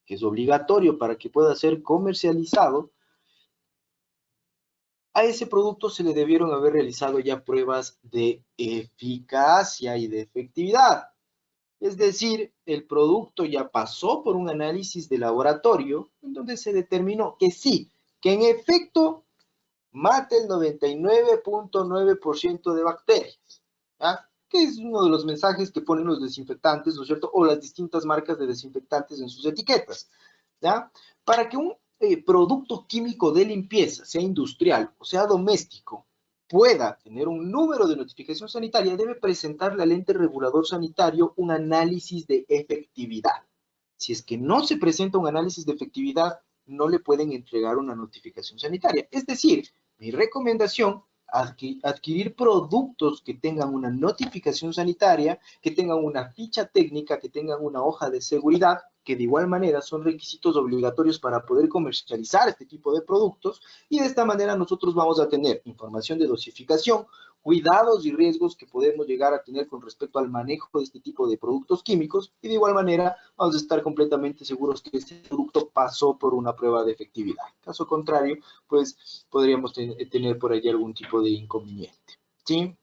que es obligatorio para que pueda ser comercializado, a ese producto se le debieron haber realizado ya pruebas de eficacia y de efectividad. Es decir, el producto ya pasó por un análisis de laboratorio en donde se determinó que sí, que en efecto mata el 99.9% de bacterias, ¿ya? Que es uno de los mensajes que ponen los desinfectantes, ¿no es cierto? O las distintas marcas de desinfectantes en sus etiquetas, ¿ya? Para que un producto químico de limpieza, sea industrial o sea doméstico, pueda tener un número de notificación sanitaria, debe presentarle al ente regulador sanitario un análisis de efectividad. Si es que no se presenta un análisis de efectividad, no le pueden entregar una notificación sanitaria. Es decir, mi recomendación, adquirir productos que tengan una notificación sanitaria, que tengan una ficha técnica, que tengan una hoja de seguridad, que de igual manera son requisitos obligatorios para poder comercializar este tipo de productos, y de esta manera nosotros vamos a tener información de dosificación, cuidados y riesgos que podemos llegar a tener con respecto al manejo de este tipo de productos químicos, y de igual manera vamos a estar completamente seguros que este producto pasó por una prueba de efectividad. Caso contrario, pues podríamos tener por allí algún tipo de inconveniente. ¿Sí?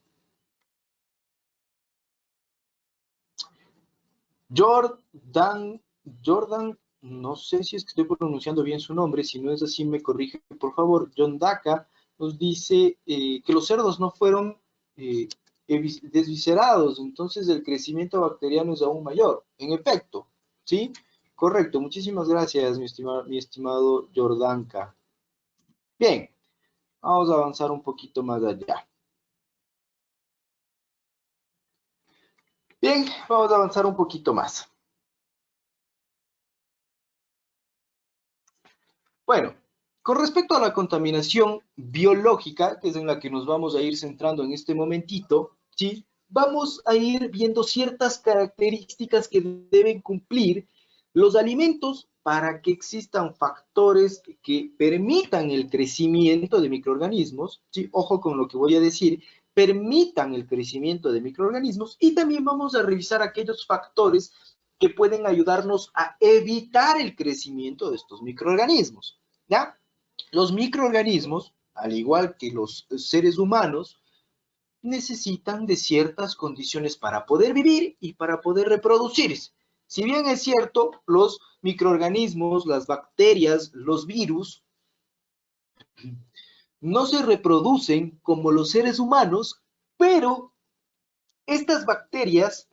Jordan, Jordan, no sé si es que estoy pronunciando bien su nombre, si no es así me corrige por favor. John Daka nos dice que los cerdos no fueron eh, desviscerados, entonces el crecimiento bacteriano es aún mayor. En efecto, ¿sí? Correcto, muchísimas gracias, mi estimado Jordanka. Bien, vamos a avanzar un poquito más allá. Bien, vamos a avanzar un poquito más. Bueno, con respecto a la contaminación biológica, que es en la que nos vamos a ir centrando en este momentito, ¿sí? Vamos a ir viendo ciertas características que deben cumplir los alimentos para que existan factores que permitan el crecimiento de microorganismos, ¿sí? Ojo con lo que voy a decir, permitan el crecimiento de microorganismos, y también vamos a revisar aquellos factores que pueden ayudarnos a evitar el crecimiento de estos microorganismos, ¿ya? Los microorganismos, al igual que los seres humanos, necesitan de ciertas condiciones para poder vivir y para poder reproducirse. Si bien es cierto, los microorganismos, las bacterias, los virus, no se reproducen como los seres humanos, pero estas bacterias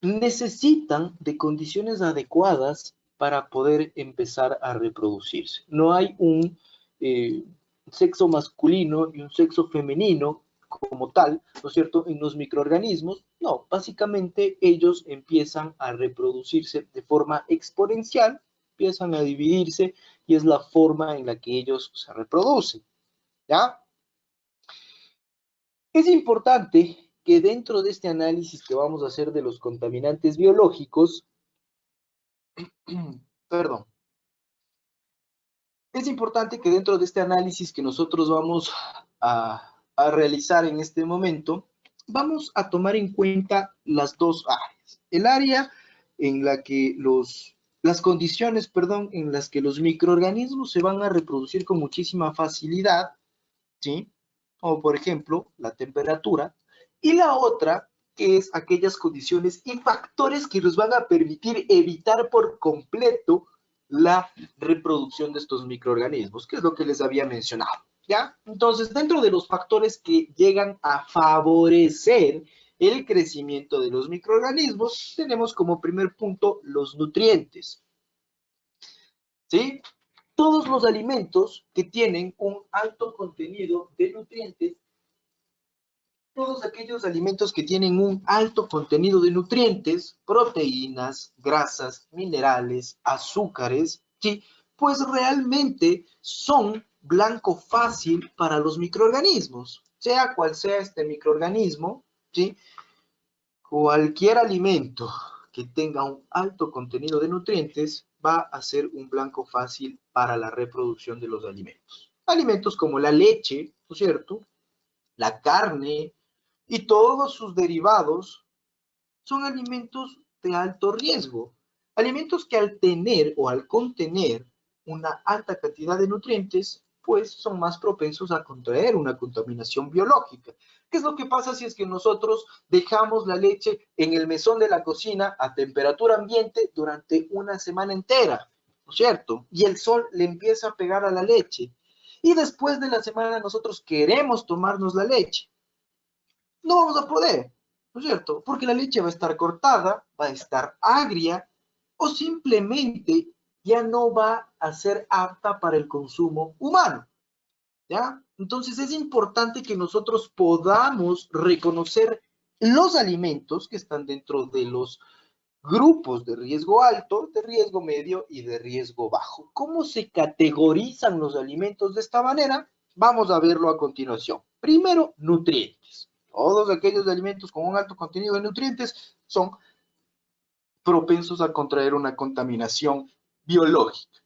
necesitan de condiciones adecuadas para poder empezar a reproducirse. No hay un sexo masculino y un sexo femenino como tal, ¿no es cierto?, en los microorganismos. No, básicamente ellos empiezan a reproducirse de forma exponencial, empiezan a dividirse, y es la forma en la que ellos se reproducen, ¿ya? Es importante que dentro de este análisis que vamos a hacer de los contaminantes biológicos, perdón, es importante que dentro de este análisis que nosotros vamos a realizar en este momento, vamos a tomar en cuenta las dos áreas. El área en la que las condiciones, perdón, en las que los microorganismos se van a reproducir con muchísima facilidad, ¿sí? Como por ejemplo la temperatura, y la otra que es aquellas condiciones y factores que nos van a permitir evitar por completo la reproducción de estos microorganismos, que es lo que les había mencionado, ¿ya? Entonces, dentro de los factores que llegan a favorecer el crecimiento de los microorganismos, tenemos como primer punto los nutrientes, ¿sí? Todos los alimentos que tienen un alto contenido de nutrientes, todos aquellos alimentos que tienen un alto contenido de nutrientes, proteínas, grasas, minerales, azúcares, ¿sí? Pues realmente son blanco fácil para los microorganismos, sea cual sea este microorganismo, ¿sí? Cualquier alimento que tenga un alto contenido de nutrientes va a ser un blanco fácil para la reproducción de los alimentos. Alimentos como la leche, ¿no es cierto?, la carne y todos sus derivados son alimentos de alto riesgo. Alimentos que al tener o al contener una alta cantidad de nutrientes pues son más propensos a contraer una contaminación biológica. ¿Qué es lo que pasa si es que nosotros dejamos la leche en el mesón de la cocina a temperatura ambiente durante una semana entera? ¿No es cierto? Y el sol le empieza a pegar a la leche. Y después de la semana nosotros queremos tomarnos la leche. No vamos a poder, ¿no es cierto? Porque la leche va a estar cortada, va a estar agria o simplemente ya no va a ser apta para el consumo humano, ¿ya? Entonces es importante que nosotros podamos reconocer los alimentos que están dentro de los grupos de riesgo alto, de riesgo medio y de riesgo bajo. ¿Cómo se categorizan los alimentos de esta manera? Vamos a verlo a continuación. Primero, nutrientes. Todos aquellos alimentos con un alto contenido de nutrientes son propensos a contraer una contaminación biológica.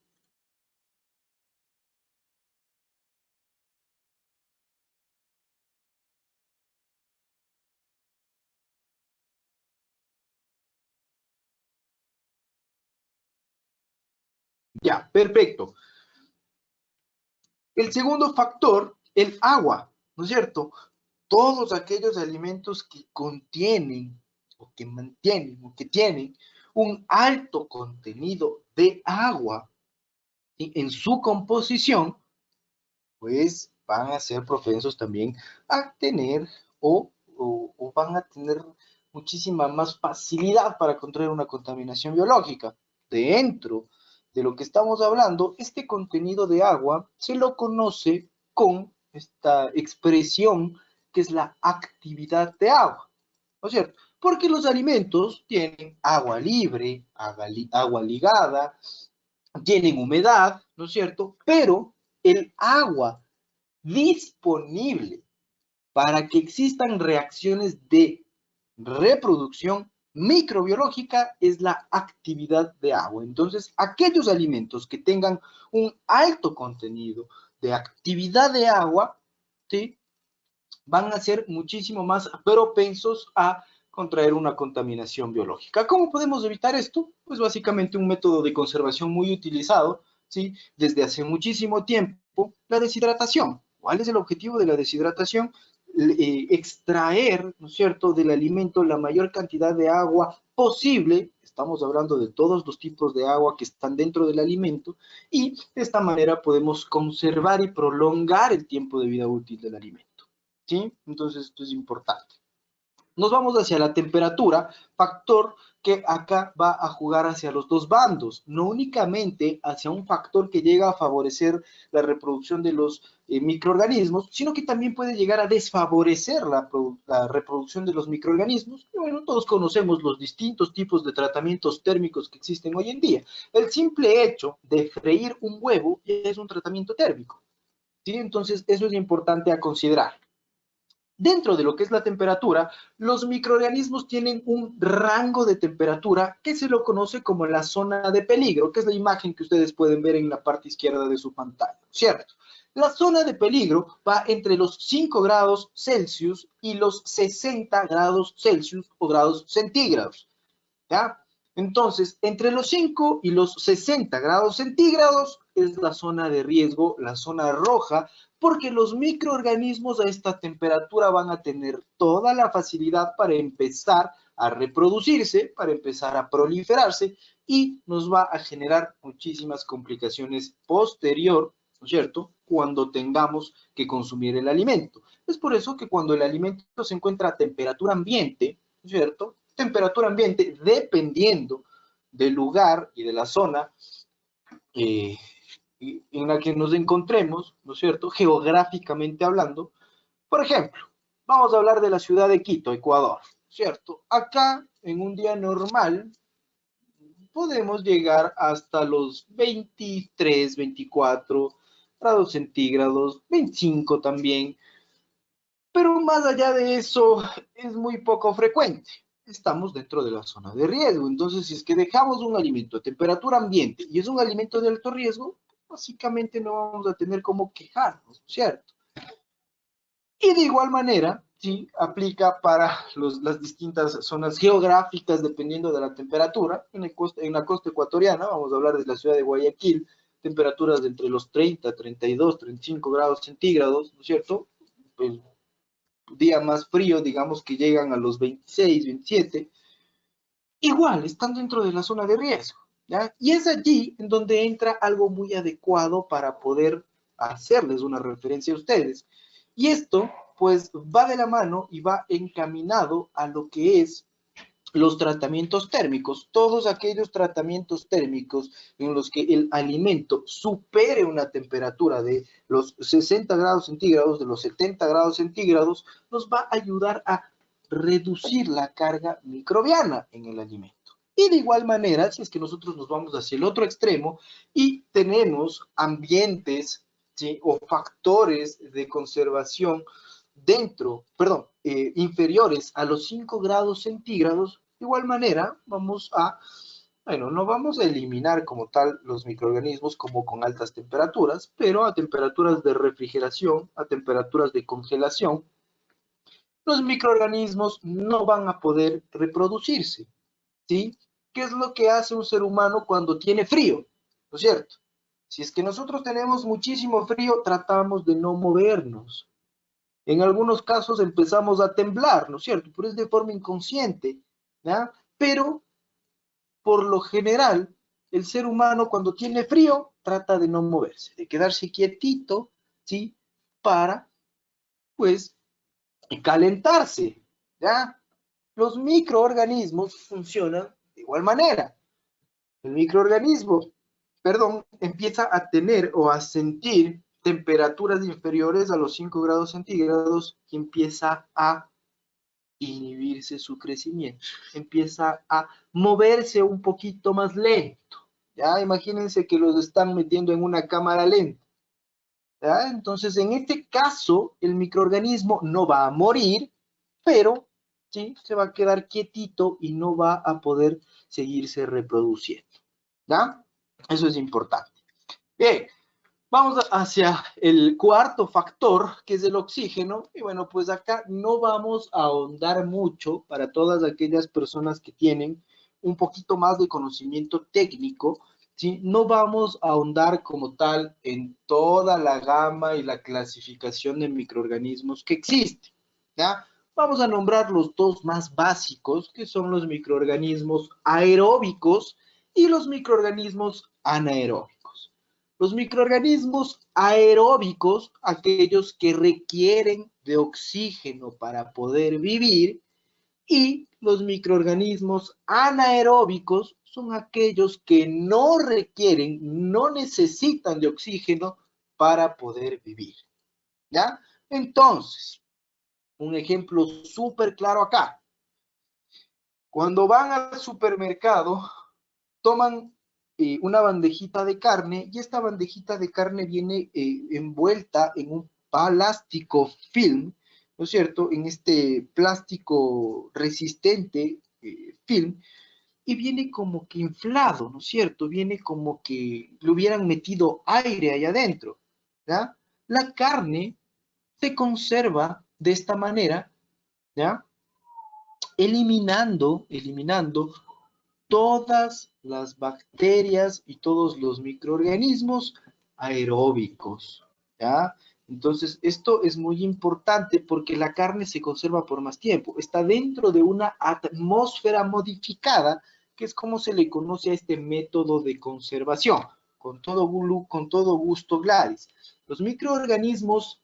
Ya, perfecto. El segundo factor, el agua, ¿no es cierto? Todos aquellos alimentos que contienen o que mantienen o que tienen un alto contenido de agua en su composición, pues van a ser propensos también a tener o van a tener muchísima más facilidad para contraer una contaminación biológica. Dentro de lo que estamos hablando, este contenido de agua se lo conoce con esta expresión que es la actividad de agua, ¿no es cierto? Porque los alimentos tienen agua libre, agua ligada, tienen humedad, ¿no es cierto? Pero el agua disponible para que existan reacciones de reproducción microbiológica es la actividad de agua. Entonces, aquellos alimentos que tengan un alto contenido de actividad de agua, ¿sí?, van a ser muchísimo más propensos a contraer una contaminación biológica. ¿Cómo podemos evitar esto? Pues básicamente un método de conservación muy utilizado, ¿sí?, desde hace muchísimo tiempo, la deshidratación. ¿Cuál es el objetivo de la deshidratación? Extraer, ¿no es cierto?, del alimento la mayor cantidad de agua posible. Estamos hablando de todos los tipos de agua que están dentro del alimento y de esta manera podemos conservar y prolongar el tiempo de vida útil del alimento. ¿Sí? Entonces esto es importante. Nos vamos hacia la temperatura, factor que acá va a jugar hacia los dos bandos, no únicamente hacia un factor que llega a favorecer la reproducción de los microorganismos, sino que también puede llegar a desfavorecer la reproducción de los microorganismos. Y bueno, todos conocemos los distintos tipos de tratamientos térmicos que existen hoy en día. El simple hecho de freír un huevo ya es un tratamiento térmico, ¿sí? Entonces eso es importante a considerar. Dentro de lo que es la temperatura, los microorganismos tienen un rango de temperatura que se lo conoce como la zona de peligro, que es la imagen que ustedes pueden ver en la parte izquierda de su pantalla, ¿cierto? La zona de peligro va entre los 5 grados Celsius y los 60 grados Celsius o grados centígrados, ¿ya? Entonces, entre los 5 y los 60 grados centígrados es la zona de riesgo, la zona roja, porque los microorganismos a esta temperatura van a tener toda la facilidad para empezar a reproducirse, para empezar a proliferarse y nos va a generar muchísimas complicaciones posterior, ¿no es cierto?, cuando tengamos que consumir el alimento. Es por eso que cuando el alimento se encuentra a temperatura ambiente, ¿no es cierto?, temperatura ambiente, dependiendo del lugar y de la zona en la que nos encontremos, ¿no es cierto?, geográficamente hablando. Por ejemplo, vamos a hablar de la ciudad de Quito, Ecuador, ¿cierto? Acá, en un día normal, podemos llegar hasta los 23, 24 grados centígrados, 25 también, pero más allá de eso es muy poco frecuente. Estamos dentro de la zona de riesgo. Entonces, si es que dejamos un alimento a temperatura ambiente y es un alimento de alto riesgo, básicamente no vamos a tener cómo quejarnos, ¿cierto? Y de igual manera, sí, aplica para las distintas zonas geográficas dependiendo de la temperatura. En la costa ecuatoriana, vamos a hablar de la ciudad de Guayaquil, temperaturas de entre los 30, 32, 35 grados centígrados, ¿no es cierto? El día más frío, digamos que llegan a los 26, 27, igual están dentro de la zona de riesgo, ¿ya? Y es allí en donde entra algo muy adecuado para poder hacerles una referencia a ustedes. Y esto, pues, va de la mano y va encaminado a lo que es los tratamientos térmicos, todos aquellos tratamientos térmicos en los que el alimento supere una temperatura de los 60 grados centígrados, de los 70 grados centígrados, nos va a ayudar a reducir la carga microbiana en el alimento. Y de igual manera, si es que nosotros nos vamos hacia el otro extremo y tenemos ambientes, ¿sí?, o factores de conservación inferiores a los 5 grados centígrados, de igual manera vamos a, bueno, no vamos a eliminar como tal los microorganismos como con altas temperaturas, pero a temperaturas de refrigeración, a temperaturas de congelación, los microorganismos no van a poder reproducirse, ¿sí? ¿Qué es lo que hace un ser humano cuando tiene frío? ¿No es cierto? Si es que nosotros tenemos muchísimo frío, tratamos de no movernos. En algunos casos empezamos a temblar, ¿no es cierto? Pero es de forma inconsciente, ¿ya? Pero, por lo general, el ser humano cuando tiene frío trata de no moverse, de quedarse quietito, ¿sí? Para, pues, calentarse, ¿ya? Los microorganismos funcionan de igual manera. El microorganismo, empieza a tener o a sentir temperaturas inferiores a los 5 grados centígrados y empieza a inhibirse su crecimiento, empieza a moverse un poquito más lento. Ya imagínense que los están metiendo en una cámara lenta. ¿Ya? Entonces, en este caso, el microorganismo no va a morir, pero sí se va a quedar quietito y no va a poder seguirse reproduciendo. ¿Ya? Eso es importante. Bien, vamos hacia el cuarto factor, que es el oxígeno. Y bueno, pues acá no vamos a ahondar mucho para todas aquellas personas que tienen un poquito más de conocimiento técnico, ¿sí? No vamos a ahondar como tal en toda la gama y la clasificación de microorganismos que existen, ¿ya? Vamos a nombrar los dos más básicos, que son los microorganismos aeróbicos y los microorganismos anaeróbicos. Los microorganismos aeróbicos, aquellos que requieren de oxígeno para poder vivir, y los microorganismos anaeróbicos son aquellos que no requieren, no necesitan de oxígeno para poder vivir. ¿Ya? Entonces, un ejemplo súper claro acá. Cuando van al supermercado, toman una bandejita de carne y esta bandejita de carne viene envuelta en un plástico film, ¿no es cierto? En este plástico resistente film, y viene como que inflado, ¿no es cierto? Viene como que le hubieran metido aire ahí adentro, ¿ya? La carne se conserva de esta manera, ¿ya? Eliminando todas las bacterias y todos los microorganismos aeróbicos, ¿ya? Entonces, esto es muy importante porque la carne se conserva por más tiempo. Está dentro de una atmósfera modificada, que es como se le conoce a este método de conservación. Con todo gusto, Gladys. Los microorganismos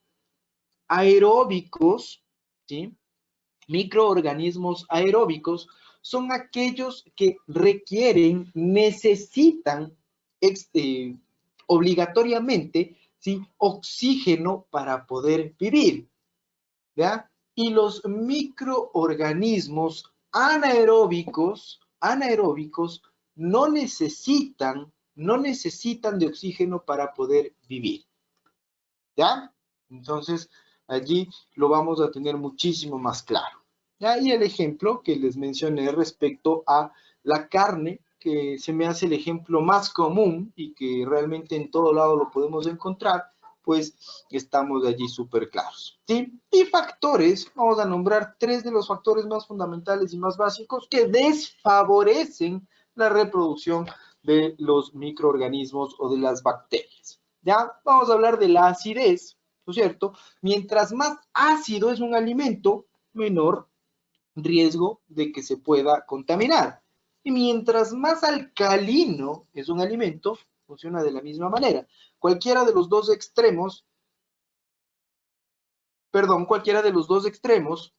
aeróbicos, ¿sí? Microorganismos aeróbicos son aquellos que requieren, necesitan obligatoriamente, ¿sí?, oxígeno para poder vivir, ¿ya? Y los microorganismos anaeróbicos no necesitan de oxígeno para poder vivir, ¿ya? Entonces, allí lo vamos a tener muchísimo más claro. ¿Ya? Y el ejemplo que les mencioné respecto a la carne, que se me hace el ejemplo más común y que realmente en todo lado lo podemos encontrar, pues estamos allí súper claros, ¿sí? Y factores, vamos a nombrar 3 de los factores más fundamentales y más básicos que desfavorecen la reproducción de los microorganismos o de las bacterias. ¿Ya? Vamos a hablar de la acidez, ¿no es cierto? Mientras más ácido es un alimento, menor riesgo de que se pueda contaminar. Y mientras más alcalino es un alimento, funciona de la misma manera. Cualquiera de los dos extremos, cualquiera de los dos extremos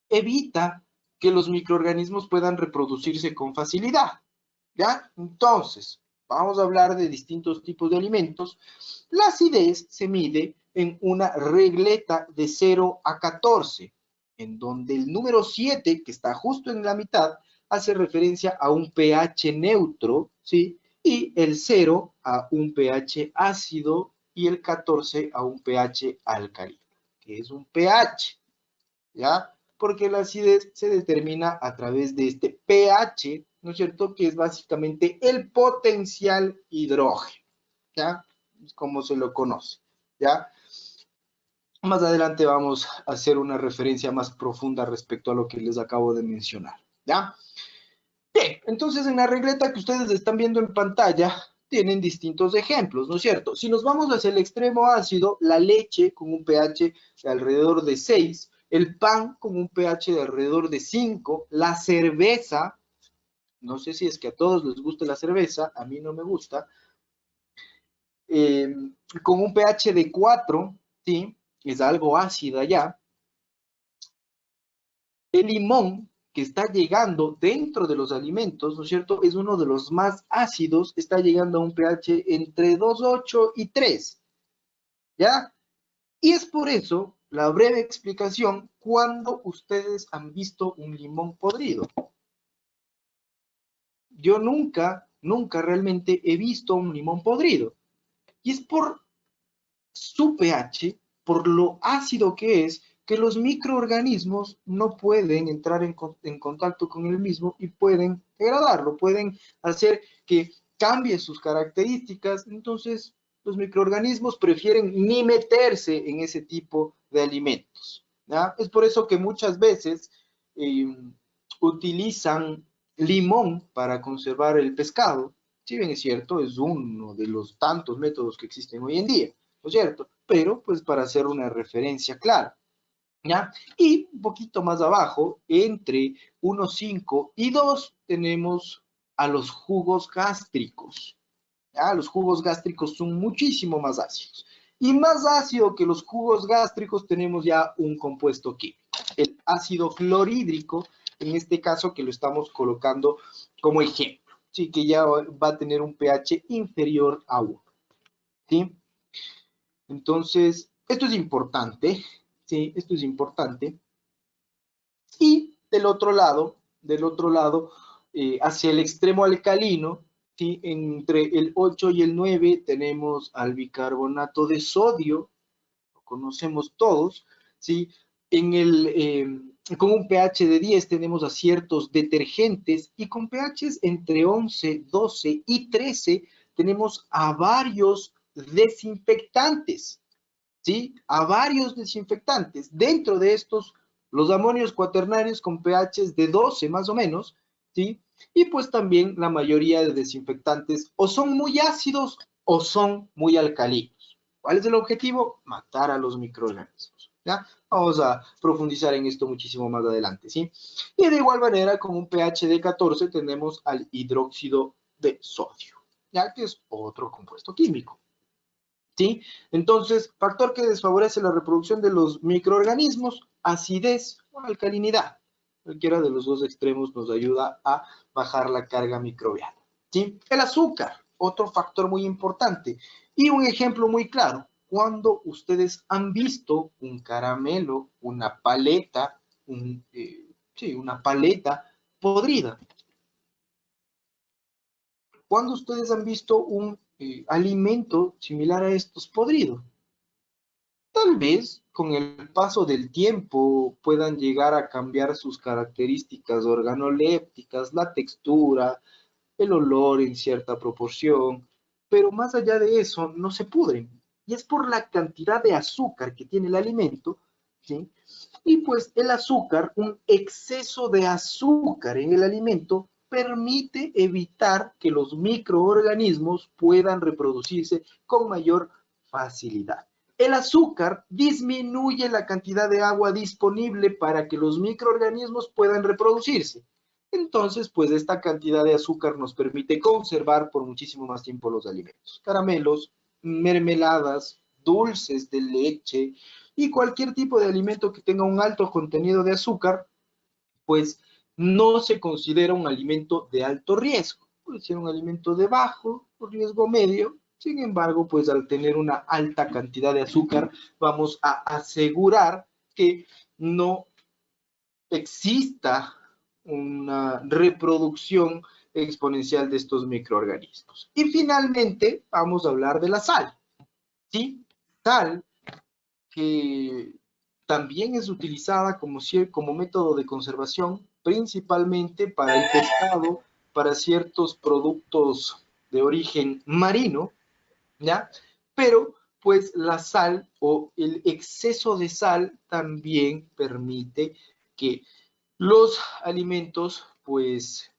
evita que los microorganismos puedan reproducirse con facilidad. ¿Ya? Entonces, vamos a hablar de distintos tipos de alimentos. La acidez se mide en una regleta de 0 a 14, en donde el número 7, que está justo en la mitad, hace referencia a un pH neutro, ¿sí? Y el 0 a un pH ácido y el 14 a un pH alcalino, que es un pH, ¿ya? Porque la acidez se determina a través de este pH, ¿no es cierto? Que es básicamente el potencial hidrógeno, ¿ya? Es como se lo conoce, ¿ya? Más adelante vamos a hacer una referencia más profunda respecto a lo que les acabo de mencionar, ¿ya? Bien, entonces en la regleta que ustedes están viendo en pantalla, tienen distintos ejemplos, ¿no es cierto? Si nos vamos hacia el extremo ácido, la leche con un pH de alrededor de 6, el pan con un pH de alrededor de 5, la cerveza, no sé si es que a todos les gusta la cerveza, a mí no me gusta, eh, con un pH de 4, ¿sí? Es algo ácida ya. El limón que está llegando dentro de los alimentos, ¿no es cierto? Es uno de los más ácidos, está llegando a un pH entre 2,8 y 3, ¿ya? Y es por eso la breve explicación cuando ustedes han visto un limón podrido. Yo nunca realmente he visto un limón podrido. Y es por su pH, por lo ácido que es, que los microorganismos no pueden entrar en contacto con el mismo y pueden degradarlo, pueden hacer que cambie sus características. Entonces, los microorganismos prefieren ni meterse en ese tipo de alimentos, ¿ya? Es por eso que muchas veces utilizan limón para conservar el pescado. Si bien es cierto, es uno de los tantos métodos que existen hoy en día, ¿no es cierto? Pero pues para hacer una referencia clara, ¿ya? Y un poquito más abajo, entre 1,5 y 2, tenemos a los jugos gástricos, ¿ya? Los jugos gástricos son muchísimo más ácidos. Y más ácido que los jugos gástricos tenemos ya un compuesto químico, el ácido clorhídrico, en este caso que lo estamos colocando como ejemplo, ¿sí? Que ya va a tener un pH inferior a 1, ¿sí? Entonces, esto es importante, ¿sí? Esto es importante. Y del otro lado, hacia el extremo alcalino, ¿sí? Entre el 8 y el 9 tenemos al bicarbonato de sodio, lo conocemos todos, ¿sí? Con un pH de 10 tenemos a ciertos detergentes y con pHs entre 11, 12 y 13 tenemos a varios desinfectantes, ¿sí? A varios desinfectantes. Dentro de estos, los amonios cuaternarios con pHs de 12 más o menos, ¿sí? Y pues también la mayoría de desinfectantes o son muy ácidos o son muy alcalinos. ¿Cuál es el objetivo? Matar a los microorganismos, ¿ya? Vamos a profundizar en esto muchísimo más adelante, ¿sí? Y de igual manera, con un pH de 14 tenemos al hidróxido de sodio, ¿ya? Que es otro compuesto químico, ¿sí? Entonces, factor que desfavorece la reproducción de los microorganismos, acidez o alcalinidad. Cualquiera de los dos extremos nos ayuda a bajar la carga microbiana, ¿sí? El azúcar, otro factor muy importante. Y un ejemplo muy claro, cuando ustedes han visto un caramelo, una paleta, sí, una paleta podrida. ¿Cuándo ustedes han visto un alimento similar a estos podrido? Tal vez con el paso del tiempo puedan llegar a cambiar sus características organolépticas, la textura, el olor en cierta proporción, pero más allá de eso no se pudren. Y es por la cantidad de azúcar que tiene el alimento, ¿sí? Y pues el azúcar, un exceso de azúcar en el alimento permite evitar que los microorganismos puedan reproducirse con mayor facilidad. El azúcar disminuye la cantidad de agua disponible para que los microorganismos puedan reproducirse. Entonces, pues esta cantidad de azúcar nos permite conservar por muchísimo más tiempo los alimentos. Caramelos, mermeladas, dulces de leche y cualquier tipo de alimento que tenga un alto contenido de azúcar, pues no se considera un alimento de alto riesgo. Puede ser un alimento de bajo o riesgo medio. Sin embargo, pues al tener una alta cantidad de azúcar, vamos a asegurar que no exista una reproducción exponencial de estos microorganismos. Y finalmente, vamos a hablar de la sal. ¿Sí? Sal que también es utilizada como método de conservación, principalmente para el pescado, para ciertos productos de origen marino, ¿ya? Pero pues la sal o el exceso de sal también permite que los alimentos pues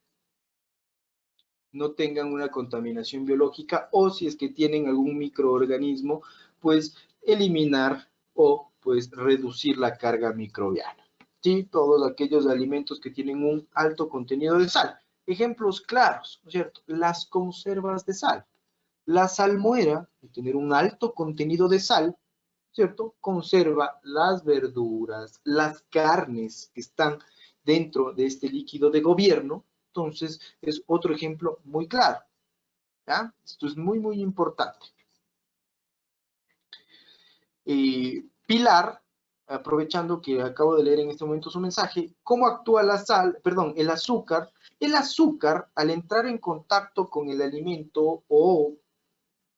no tengan una contaminación biológica, o si es que tienen algún microorganismo, pues eliminar o pues reducir la carga microbiana. ¿Sí? Todos aquellos alimentos que tienen un alto contenido de sal. Ejemplos claros, ¿no es cierto? Las conservas de sal. La salmuera, al tener un alto contenido de sal, ¿cierto? Conserva las verduras, las carnes que están dentro de este líquido de gobierno. Entonces, es otro ejemplo muy claro. ¿Ya? Esto es muy, muy importante. Pilar, aprovechando que acabo de leer en este momento su mensaje, ¿cómo actúa el azúcar? El azúcar, al entrar en contacto con el alimento o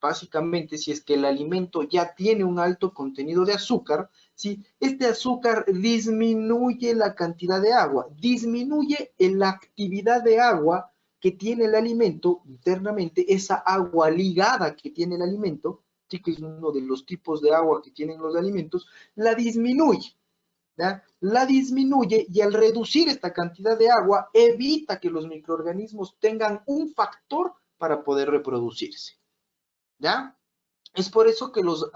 básicamente, si es que el alimento ya tiene un alto contenido de azúcar, ¿sí? Este azúcar disminuye la cantidad de agua, disminuye la actividad de agua que tiene el alimento internamente, esa agua ligada que tiene el alimento, ¿sí? Que es uno de los tipos de agua que tienen los alimentos, la disminuye. ¿Ya? La disminuye, y al reducir esta cantidad de agua evita que los microorganismos tengan un factor para poder reproducirse. ¿Ya? Es por eso que los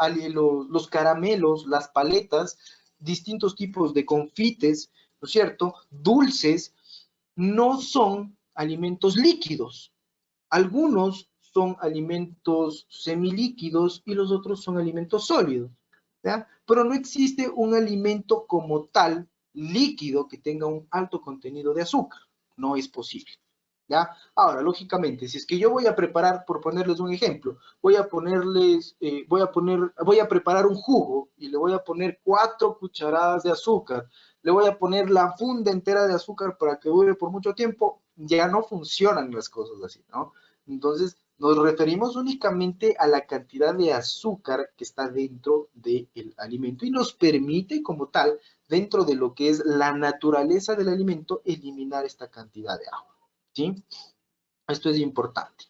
caramelos, las paletas, distintos tipos de confites, ¿no es cierto?, dulces, no son alimentos líquidos. Algunos son alimentos semilíquidos y los otros son alimentos sólidos, ¿ya? Pero no existe un alimento como tal líquido que tenga un alto contenido de azúcar. No es posible. ¿Ya? Ahora, lógicamente, si es que yo voy a preparar, por ponerles un ejemplo, voy a preparar un jugo y le voy a poner 4 cucharadas de azúcar, le voy a poner la funda entera de azúcar para que dure por mucho tiempo, ya no funcionan las cosas así, ¿no? Entonces, nos referimos únicamente a la cantidad de azúcar que está dentro del alimento y nos permite, como tal, dentro de lo que es la naturaleza del alimento, eliminar esta cantidad de agua. ¿Sí? Esto es importante.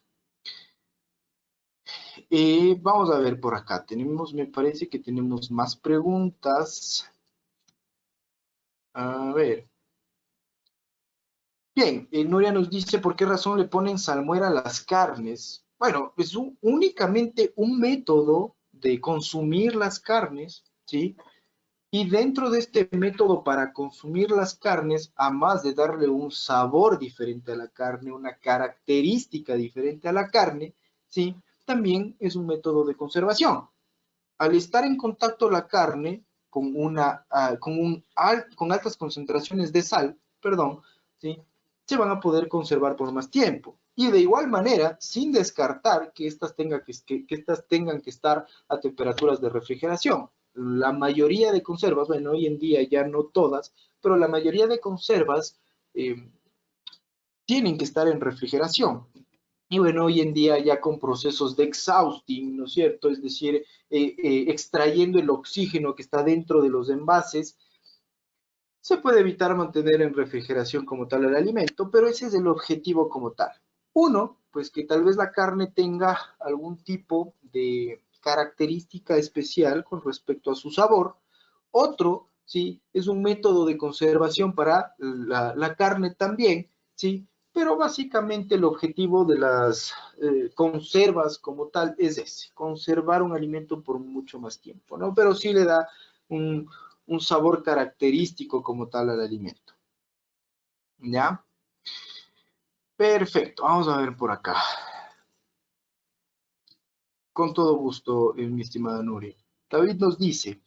Vamos a ver por acá. Me parece que tenemos más preguntas. A ver. Bien, Nuria nos dice por qué razón le ponen salmuera a las carnes. Bueno, es únicamente un método de consumir las carnes, ¿sí? Y dentro de este método para consumir las carnes, a más de darle un sabor diferente a la carne, una característica diferente a la carne, ¿sí? También es un método de conservación. Al estar en contacto la carne con altas concentraciones de sal, perdón, ¿sí? Se van a poder conservar por más tiempo. Y de igual manera, sin descartar que estas tengan que estar a temperaturas de refrigeración. La mayoría de conservas, bueno, hoy en día ya no todas, pero la mayoría de conservas tienen que estar en refrigeración. Y bueno, hoy en día ya con procesos de exhausting, ¿no es cierto? Es decir, extrayendo el oxígeno que está dentro de los envases, se puede evitar mantener en refrigeración como tal el alimento, pero ese es el objetivo como tal. Uno, pues que tal vez la carne tenga algún tipo de característica especial con respecto a su sabor. Otro, ¿sí? Es un método de conservación para la carne también, ¿sí? pero básicamente el objetivo de las conservas como tal es ese, conservar un alimento por mucho más tiempo, ¿no? Pero sí le da un sabor característico como tal al alimento, ¿ya? Perfecto, vamos a ver por acá. Con todo gusto, mi estimada Nuri. David nos dice,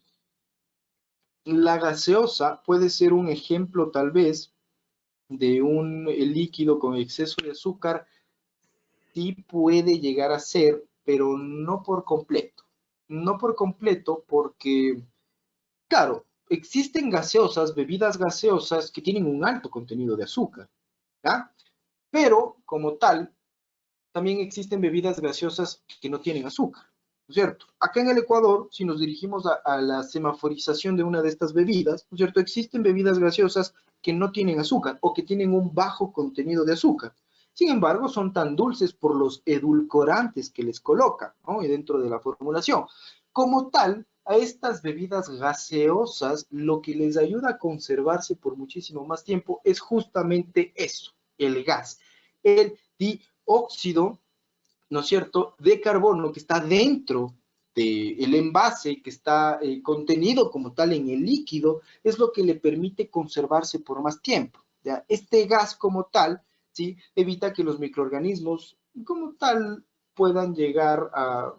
la gaseosa puede ser un ejemplo tal vez de un líquido con exceso de azúcar. Sí puede llegar a ser, pero no por completo. No por completo porque, claro, existen gaseosas, bebidas gaseosas que tienen un alto contenido de azúcar, ¿ya? Pero como tal, también existen bebidas gaseosas que no tienen azúcar, ¿no es cierto? Acá en el Ecuador, si nos dirigimos a la semaforización de una de estas bebidas, ¿no es cierto? Existen bebidas gaseosas que no tienen azúcar o que tienen un bajo contenido de azúcar. Sin embargo, son tan dulces por los edulcorantes que les colocan, ¿no? Y dentro de la formulación. Como tal, a estas bebidas gaseosas lo que les ayuda a conservarse por muchísimo más tiempo es justamente eso, el gas, el dióxido, ¿no es cierto?, de carbono que está dentro del envase, que está contenido como tal en el líquido, es lo que le permite conservarse por más tiempo. ¿Ya? Este gas como tal, ¿sí?, evita que los microorganismos como tal puedan llegar a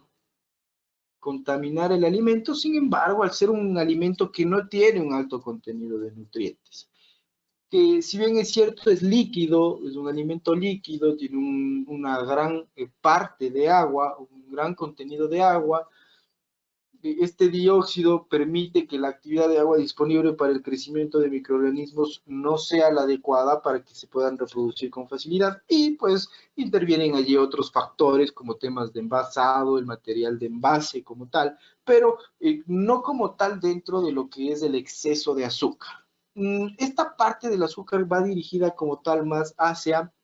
contaminar el alimento. Sin embargo, al ser un alimento que no tiene un alto contenido de nutrientes, que si bien es cierto es líquido, es un alimento líquido, tiene una gran parte de agua, un gran contenido de agua, este dióxido permite que la actividad de agua disponible para el crecimiento de microorganismos no sea la adecuada para que se puedan reproducir con facilidad, y pues intervienen allí otros factores como temas de envasado, el material de envase como tal, pero no como tal dentro de lo que es el exceso de azúcar. Esta parte del azúcar va dirigida como tal más hacia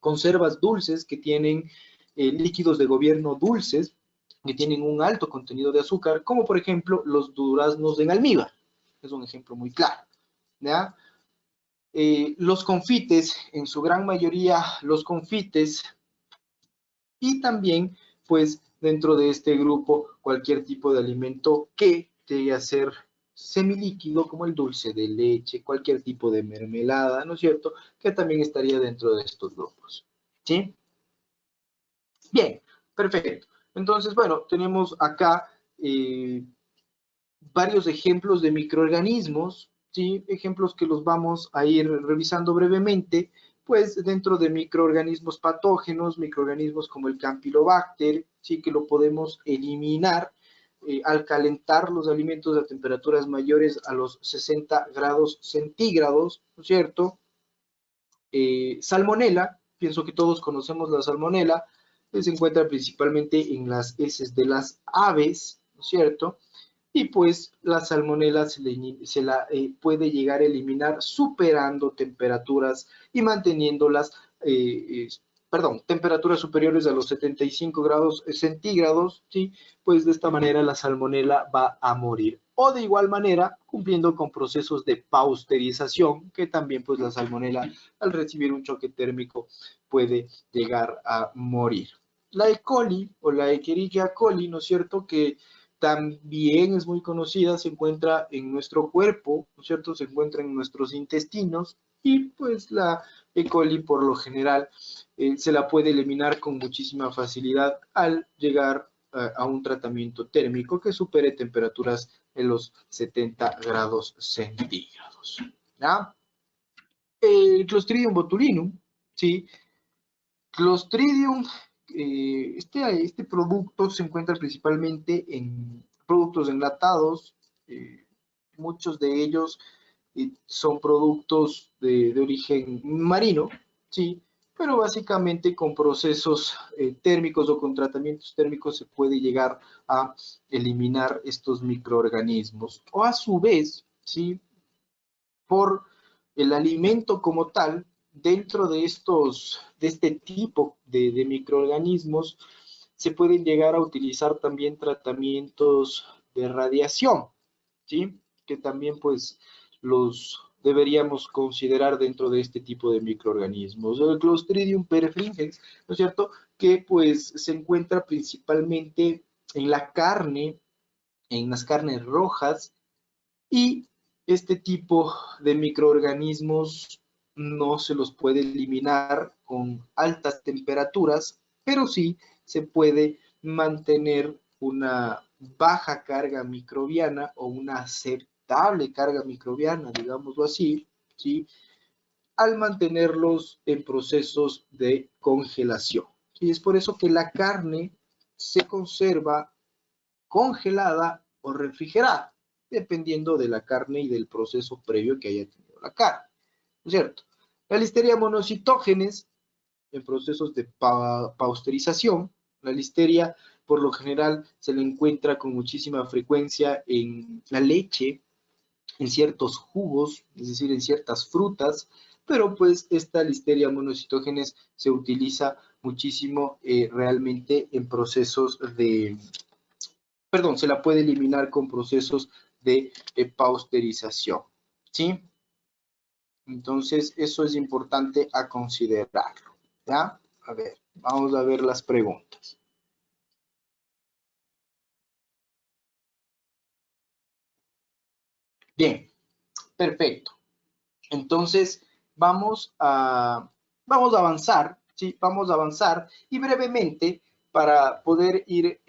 conservas dulces que tienen líquidos de gobierno dulces, que tienen un alto contenido de azúcar, como por ejemplo los duraznos en almíbar. Es un ejemplo muy claro, ¿ya? Los confites, en su gran mayoría, los confites, y también, pues, dentro de este grupo, cualquier tipo de alimento que llegue a ser semilíquido, como el dulce de leche, cualquier tipo de mermelada, ¿no es cierto?, que también estaría dentro de estos grupos, ¿sí? Bien, perfecto. Entonces, bueno, tenemos acá varios ejemplos de microorganismos, ¿sí? Ejemplos que los vamos a ir revisando brevemente, pues dentro de microorganismos patógenos, microorganismos como el Campylobacter, ¿sí? Que lo podemos eliminar al calentar los alimentos a temperaturas mayores a los 60 grados centígrados, ¿no es cierto? Salmonela, pienso que todos conocemos la salmonela, se encuentra principalmente en las heces de las aves, ¿no es cierto? Y pues la salmonela se la puede llegar a eliminar superando temperaturas y manteniéndolas, perdón, temperaturas superiores a los 75 grados centígrados, ¿sí? Pues de esta manera la salmonela va a morir. O de igual manera, cumpliendo con procesos de pasteurización, que también pues la salmonela al recibir un choque térmico puede llegar a morir. La E. coli o la Escherichia coli, ¿no es cierto?, que también es muy conocida, se encuentra en nuestro cuerpo, ¿no es cierto?, se encuentra en nuestros intestinos, y pues la E. coli por lo general se la puede eliminar con muchísima facilidad al llegar a un tratamiento térmico que supere temperaturas en los 70 grados centígrados. ¿Ya? El Clostridium botulinum, ¿sí? Clostridium, este producto se encuentra principalmente en productos enlatados, muchos de ellos son productos de origen marino, ¿sí? Pero básicamente con procesos térmicos o con tratamientos térmicos se puede llegar a eliminar estos microorganismos. O a su vez, ¿sí?, por el alimento como tal, dentro de este tipo de microorganismos, se pueden llegar a utilizar también tratamientos de radiación, ¿sí? Que también pues los deberíamos considerar dentro de este tipo de microorganismos. El Clostridium perfringens, ¿no es cierto?, que pues se encuentra principalmente en la carne, en las carnes rojas, y este tipo de microorganismos no se los puede eliminar con altas temperaturas, pero sí se puede mantener una baja carga microbiana o una aceptable carga microbiana, digámoslo así, ¿sí?, al mantenerlos en procesos de congelación. Y es por eso que la carne se conserva congelada o refrigerada, dependiendo de la carne y del proceso previo que haya tenido la carne, ¿no es cierto? La Listeria monocitógenes en procesos de pasteurización. La listeria, por lo general, se le encuentra con muchísima frecuencia en la leche, en ciertos jugos, es decir, en ciertas frutas, pero pues esta Listeria monocitógenes se utiliza muchísimo realmente en procesos de, perdón, se la puede eliminar con procesos de pasteurización, ¿sí? Entonces, eso es importante a considerarlo, ¿ya? A ver, vamos a ver las preguntas. Bien, perfecto. Entonces, vamos a avanzar, ¿sí? Vamos a avanzar y brevemente, para poder ir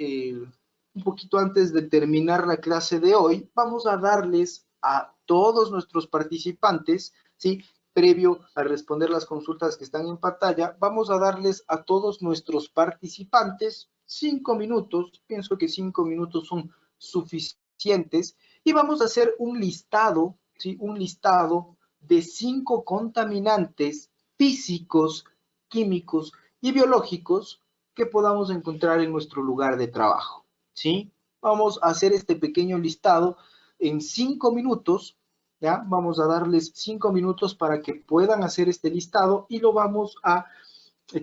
un poquito antes de terminar la clase de hoy, vamos a darles a todos nuestros participantes, ¿sí?, previo a responder las consultas que están en pantalla, vamos a darles a todos nuestros participantes 5 minutos, pienso que 5 minutos son suficientes, y vamos a hacer un listado, ¿sí?, un listado de 5 contaminantes físicos, químicos y biológicos que podamos encontrar en nuestro lugar de trabajo, ¿sí? Vamos a hacer este pequeño listado en 5 minutos, ¿ya? Vamos a darles 5 minutos para que puedan hacer este listado y lo vamos a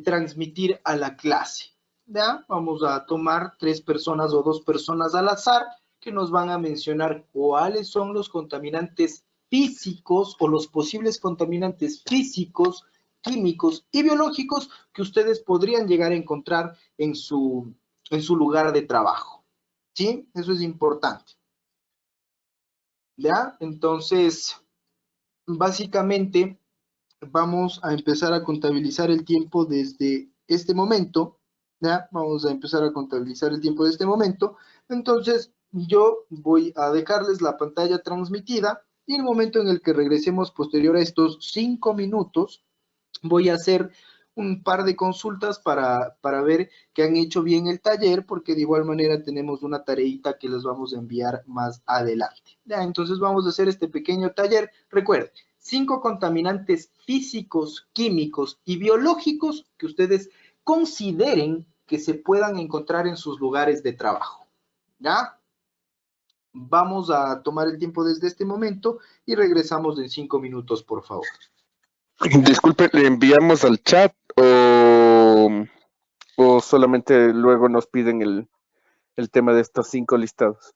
transmitir a la clase, ¿ya? Vamos a tomar 3 personas o 2 personas al azar que nos van a mencionar cuáles son los contaminantes físicos o los posibles contaminantes físicos, químicos y biológicos que ustedes podrían llegar a encontrar en su lugar de trabajo, ¿sí? Eso es importante, ¿ya? Entonces, básicamente, vamos a empezar a contabilizar el tiempo desde este momento, ¿ya? Vamos a empezar a contabilizar el tiempo de este momento. Entonces, yo voy a dejarles la pantalla transmitida y en el momento en el que regresemos posterior a estos 5 minutos, voy a hacer un par de consultas para ver que han hecho bien el taller, porque de igual manera tenemos una tareita que les vamos a enviar más adelante. Ya, entonces vamos a hacer este pequeño taller. Recuerden, 5 contaminantes físicos, químicos y biológicos que ustedes consideren que se puedan encontrar en sus lugares de trabajo. ¿Ya? Vamos a tomar el tiempo desde este momento y regresamos en 5 minutos, por favor. Disculpe, ¿le enviamos al chat o solamente luego nos piden el tema de estos 5 listados?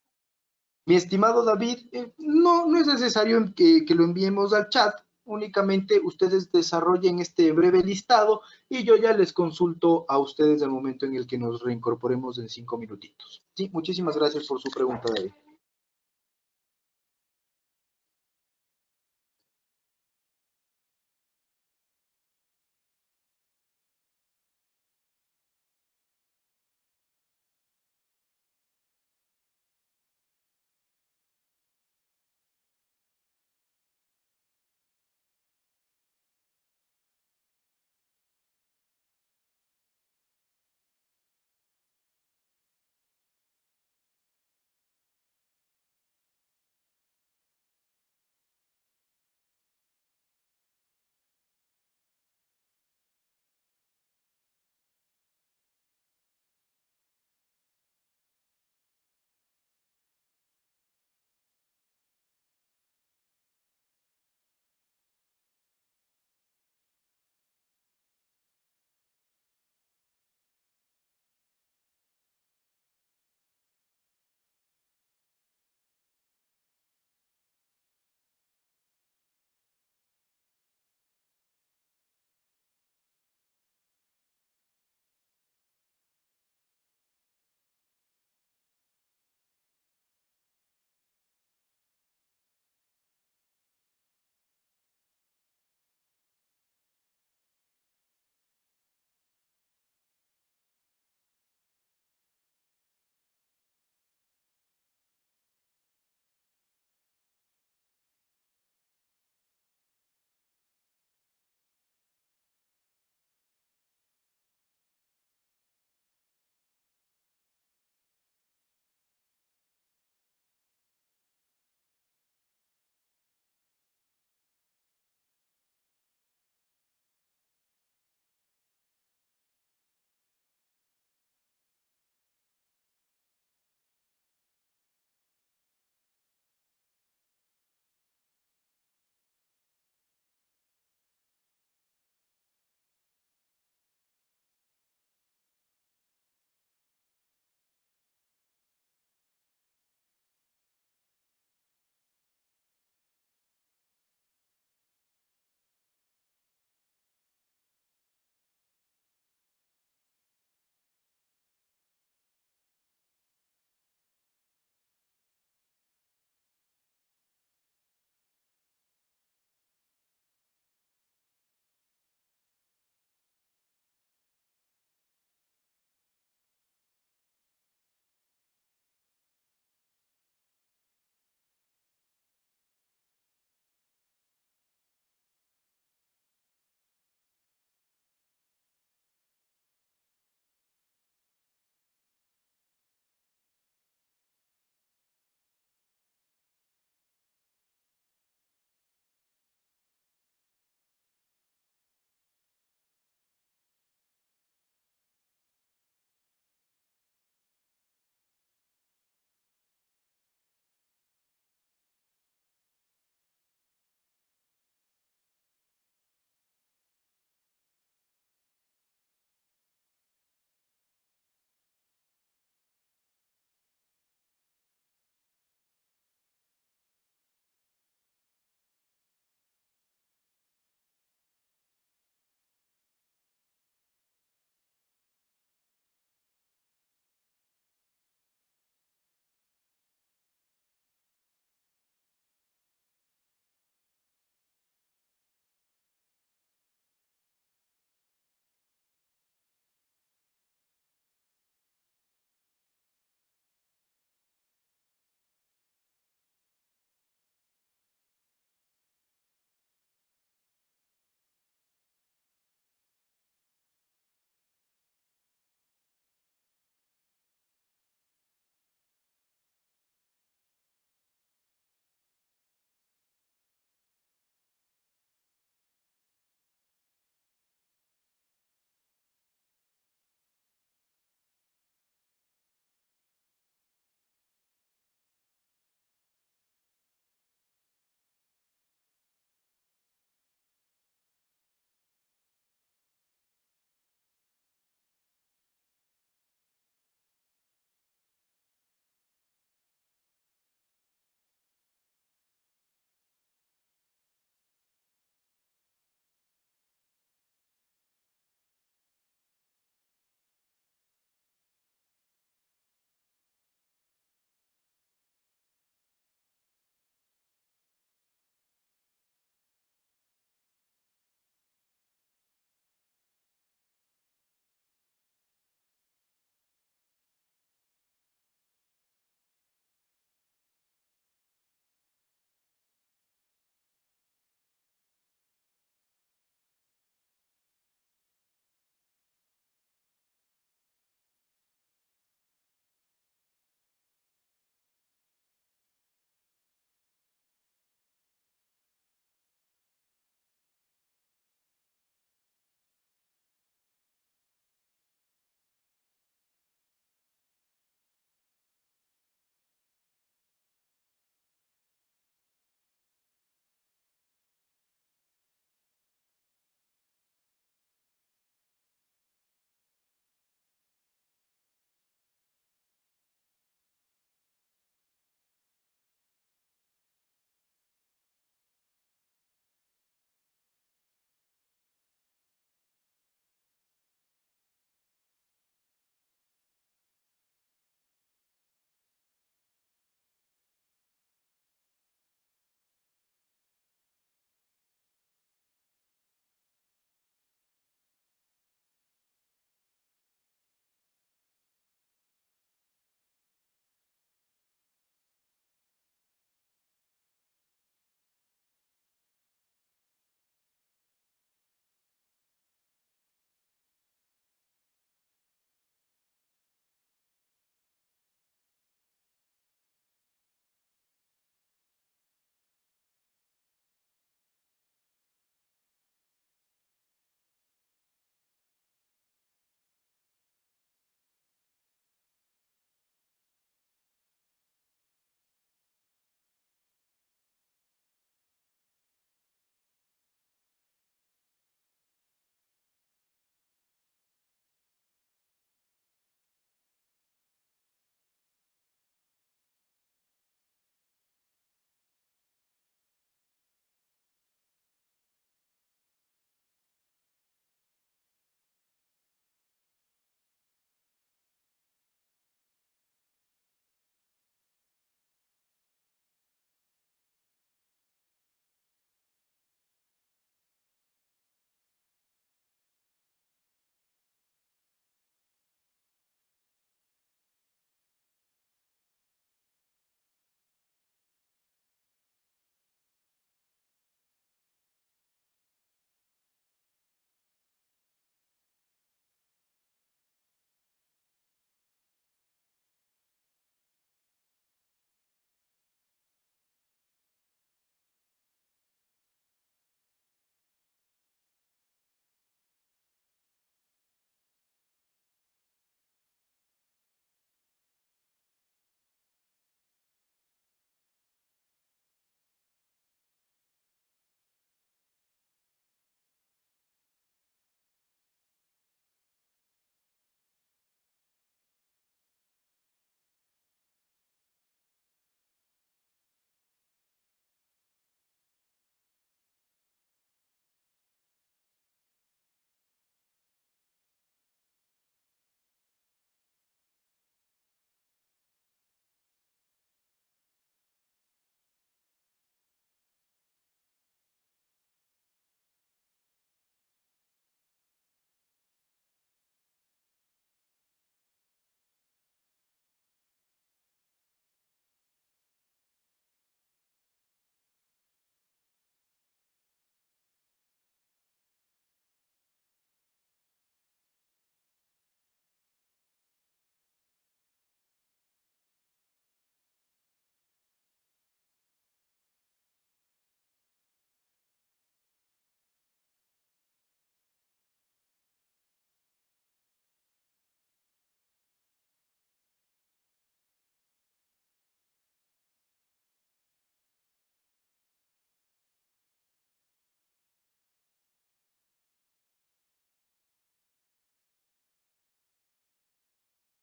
Mi estimado David, no es necesario que lo enviemos al chat, únicamente ustedes desarrollen este breve listado y yo ya les consulto a ustedes el momento en el que nos reincorporemos en 5 minutitos. Sí, muchísimas gracias por su pregunta, David.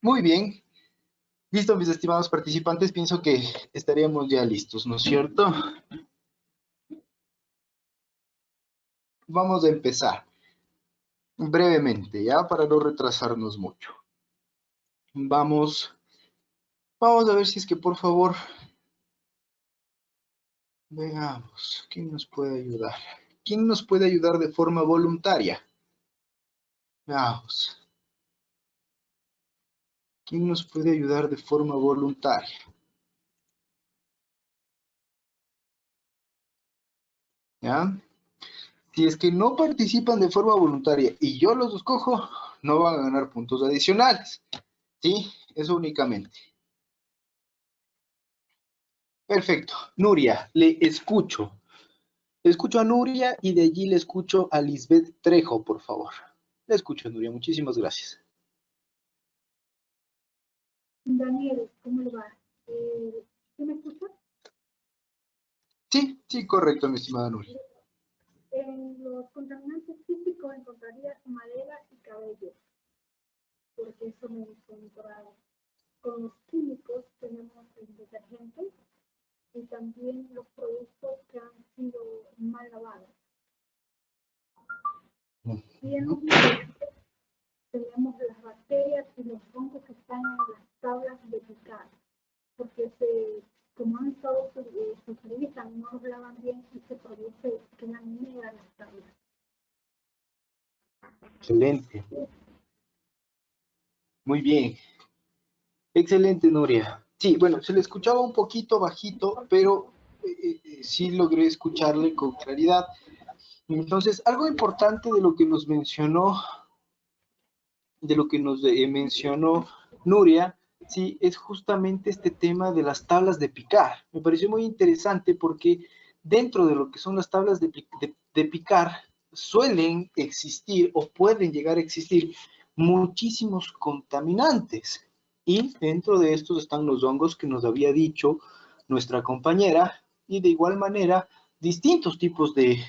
Muy bien. Listo, mis estimados participantes, pienso que estaríamos ya listos, ¿no es cierto? Vamos a empezar brevemente, ya, para no retrasarnos mucho. Vamos a ver si es que, por favor, veamos, ¿quién nos puede ayudar? ¿Quién nos puede ayudar de forma voluntaria? Veamos. ¿Quién nos puede ayudar de forma voluntaria? ¿Ya? Si es que no participan de forma voluntaria y yo los escojo, no van a ganar puntos adicionales. ¿Sí? Eso únicamente. Perfecto. Nuria, le escucho. Le escucho a Nuria y de allí le escucho a Lisbeth Trejo, por favor. Le escucho, Nuria. Muchísimas gracias. Daniel, ¿cómo le va? ¿Sí me escucha? Sí, sí, correcto, mi estimada Nuria. En los contaminantes físicos encontraría madera y cabello, porque eso me encontrado. Con los químicos tenemos el detergente y también los productos que han sido mal lavados. Y en los nutrientes tenemos las bacterias y los hongos que están en las tablas de picar, porque como han estado se utilizan, no los lavan bien y se produce que una negras las tablas. Excelente. Muy bien. Excelente, Nuria. Sí, bueno, se le escuchaba un poquito bajito, pero sí logré escucharle con claridad. Entonces, algo importante de lo que nos mencionó, Nuria, sí, es justamente este tema de las tablas de picar. Me pareció muy interesante porque dentro de lo que son las tablas de picar suelen existir o pueden llegar a existir muchísimos contaminantes. Y dentro de estos están los hongos que nos había dicho nuestra compañera y de igual manera distintos tipos de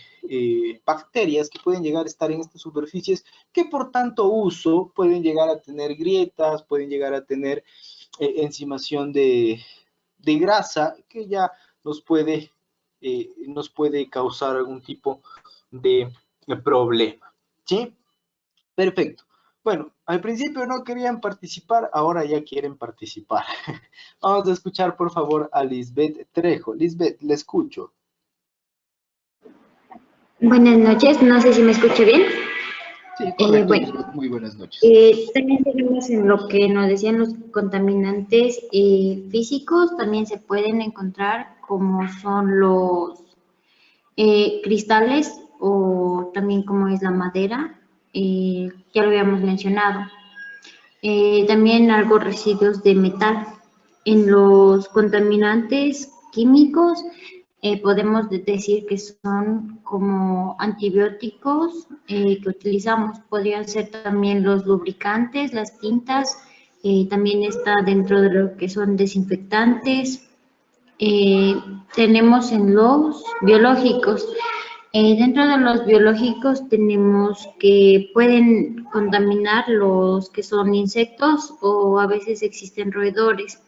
bacterias que pueden llegar a estar en estas superficies que por tanto uso pueden llegar a tener grietas, pueden llegar a tener enzimación de grasa que ya nos puede causar algún tipo de problema. ¿Sí? Perfecto. Bueno, al principio no querían participar, ahora ya quieren participar. Vamos a escuchar, por favor, a Lisbeth Trejo. Lisbeth, le escucho. Buenas noches, no sé si me escucha bien. Sí, correcto, Bueno, Lisbeth. Muy buenas noches. también tenemos en lo que nos decían los contaminantes físicos, también se pueden encontrar como son los cristales o también como es la madera, ya lo habíamos mencionado. También algo residuos de metal. En los contaminantes químicos podemos decir que son como antibióticos que utilizamos. Podrían ser también los lubricantes, las tintas, también está dentro de lo que son desinfectantes. Tenemos en los biológicos. Dentro de los biológicos tenemos que pueden contaminar los que son insectos o a veces existen roedores.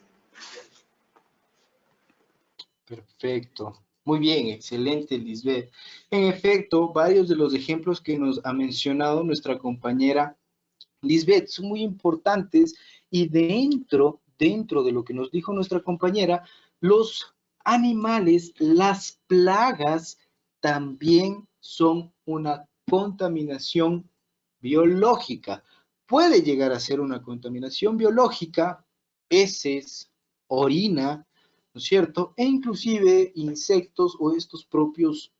Perfecto. Muy bien, excelente, Lisbeth. En efecto, varios de los ejemplos que nos ha mencionado nuestra compañera Lisbeth son muy importantes y dentro de lo que nos dijo nuestra compañera, los animales, las plagas también son una contaminación biológica. Puede llegar a ser una contaminación biológica, heces, orina, ¿no es cierto? E inclusive insectos o estos propios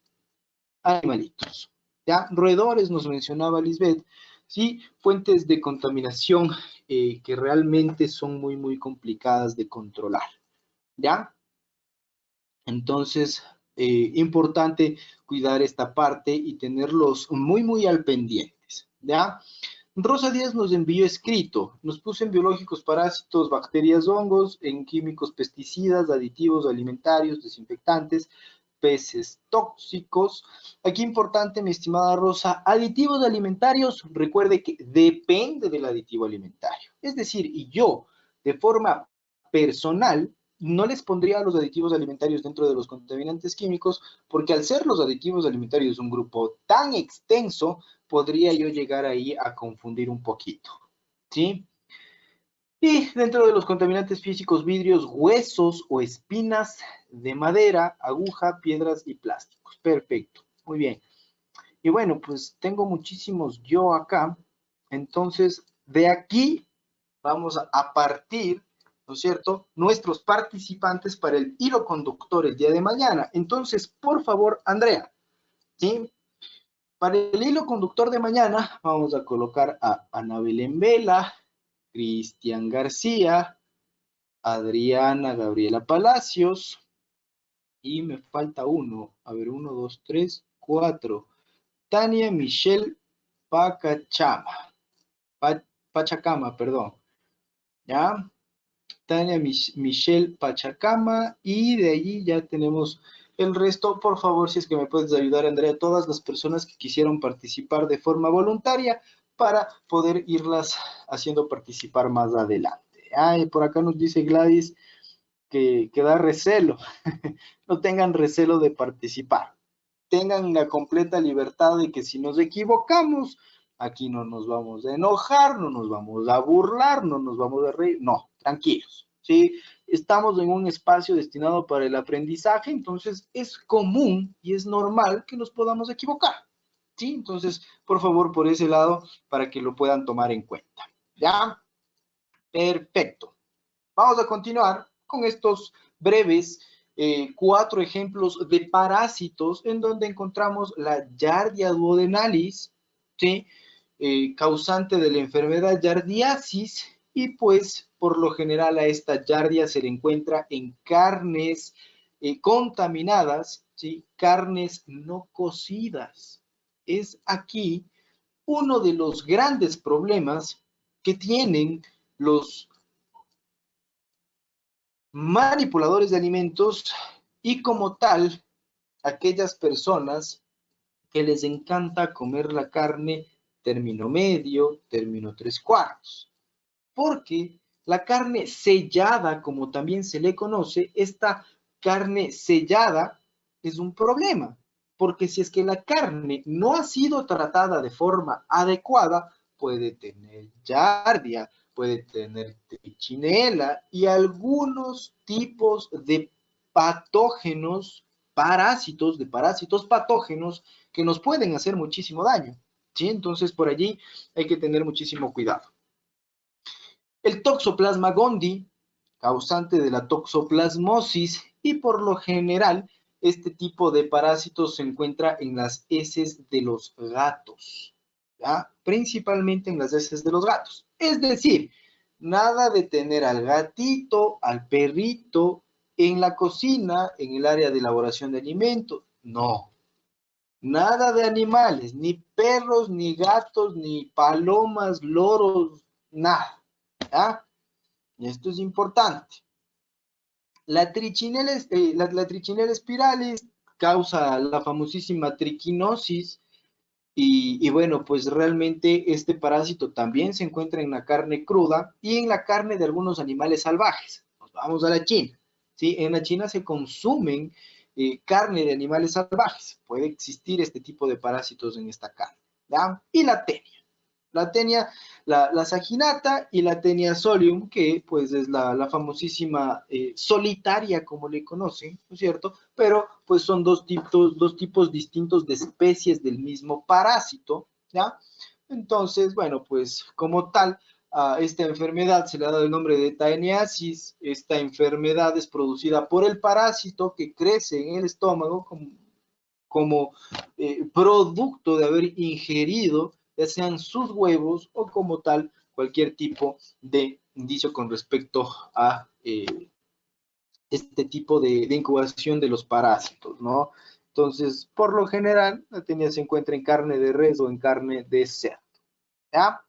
animalitos. ¿Ya? Roedores nos mencionaba Lisbeth, ¿sí? Fuentes de contaminación que realmente son muy, muy complicadas de controlar. ¿Ya? Entonces, importante cuidar esta parte y tenerlos muy, muy al pendientes. ¿Ya? Rosa Díaz nos envió escrito, nos puso en biológicos, parásitos, bacterias, hongos, en químicos, pesticidas, aditivos alimentarios, desinfectantes, peces tóxicos. Aquí importante, mi estimada Rosa, aditivos alimentarios, recuerde que depende del aditivo alimentario. Es decir, y yo, de forma personal, no les pondría los aditivos alimentarios dentro de los contaminantes químicos, porque al ser los aditivos alimentarios un grupo tan extenso, podría yo llegar ahí a confundir un poquito, ¿sí? Y dentro de los contaminantes físicos, vidrios, huesos o espinas de madera, aguja, piedras y plásticos. Perfecto, muy bien. Y bueno, pues tengo muchísimos yo acá. Entonces, de aquí vamos a partir, ¿no es cierto?, nuestros participantes para el hilo conductor el día de mañana. Entonces, por favor, Andrea, ¿sí? Para el hilo conductor de mañana vamos a colocar a Ana Belén Vela, Cristian García, Adriana Gabriela Palacios, y me falta uno. A ver, 1, 2, 3, 4. Tania Michelle Pachacama. Pachacama, perdón. ¿Ya? Tania Michelle Pachacama, y de allí ya tenemos el resto. Por favor, si es que me puedes ayudar, Andrea, todas las personas que quisieron participar de forma voluntaria para poder irlas haciendo participar más adelante. Ay, por acá nos dice Gladys que da recelo. No tengan recelo de participar. Tengan la completa libertad de que si nos equivocamos, aquí no nos vamos a enojar, no nos vamos a burlar, no nos vamos a reír. No, tranquilos, ¿sí? Estamos en un espacio destinado para el aprendizaje, entonces es común y es normal que nos podamos equivocar, ¿sí? Entonces, por favor, por ese lado, para que lo puedan tomar en cuenta. ¿Ya? Perfecto. Vamos a continuar con estos breves 4 ejemplos de parásitos en donde encontramos la Giardia duodenalis, ¿sí? Causante de la enfermedad Giardiasis, y pues por lo general a esta Giardia se le encuentra en carnes contaminadas, ¿sí? Carnes no cocidas. Es aquí uno de los grandes problemas que tienen los manipuladores de alimentos y como tal aquellas personas que les encanta comer la carne término medio, término 3/4, porque la carne sellada, como también se le conoce, esta carne sellada es un problema, porque si es que la carne no ha sido tratada de forma adecuada, puede tener giardia, puede tener trichinela y algunos tipos de patógenos, parásitos, de parásitos patógenos que nos pueden hacer muchísimo daño, ¿sí? Entonces, por allí hay que tener muchísimo cuidado. El Toxoplasma gondii, causante de la toxoplasmosis, y por lo general este tipo de parásitos se encuentra en las heces de los gatos, ¿ya? Principalmente en las heces de los gatos. Es decir, nada de tener al gatito, al perrito en la cocina, en el área de elaboración de alimentos. No, nada de animales, ni perros, ni gatos, ni palomas, loros, nada, ¿ya? Y esto es importante. La trichinela spiralis causa la famosísima triquinosis y bueno, pues realmente este parásito también se encuentra en la carne cruda y en la carne de algunos animales salvajes. Nos vamos a la China, ¿sí? En la China se consumen carne de animales salvajes. Puede existir este tipo de parásitos en esta carne, ¿ya? Y la tenia. La tenia, la saginata y la tenia solium, que pues es la famosísima solitaria, como le conocen, ¿no es cierto? Pero pues son dos tipos distintos de especies del mismo parásito, ¿ya? Entonces, bueno, pues como tal, a esta enfermedad se le ha dado el nombre de taeniasis. Esta enfermedad es producida por el parásito que crece en el estómago como producto de haber ingerido ya sean sus huevos o como tal cualquier tipo de indicio con respecto a este tipo de incubación de los parásitos, ¿no? Entonces, por lo general, la tenia se encuentra en carne de res o en carne de cerdo, ¿ya?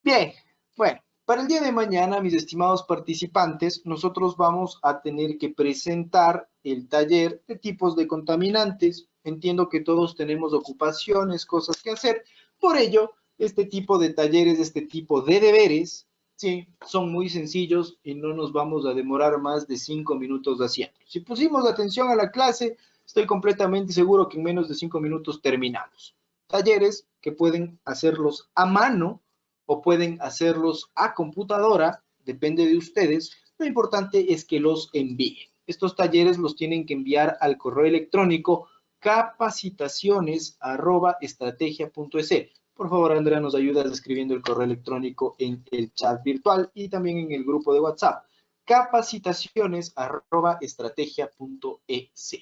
Bien, bueno, Para el día de mañana, mis estimados participantes, nosotros vamos a tener que presentar el taller de tipos de contaminantes. Entiendo que todos tenemos ocupaciones, cosas que hacer. Por ello, este tipo de talleres, este tipo de deberes, sí, son muy sencillos y no nos vamos a demorar más de 5 minutos haciendo. Si pusimos atención a la clase, estoy completamente seguro que en menos de 5 minutos terminamos. Talleres que pueden hacerlos a mano o pueden hacerlos a computadora, depende de ustedes. Lo importante es que los envíen. Estos talleres los tienen que enviar al correo electrónico capacitaciones@estrategia.es. Por favor, Andrea, nos ayudas escribiendo el correo electrónico en el chat virtual y también en el grupo de WhatsApp. capacitaciones@estrategia.es.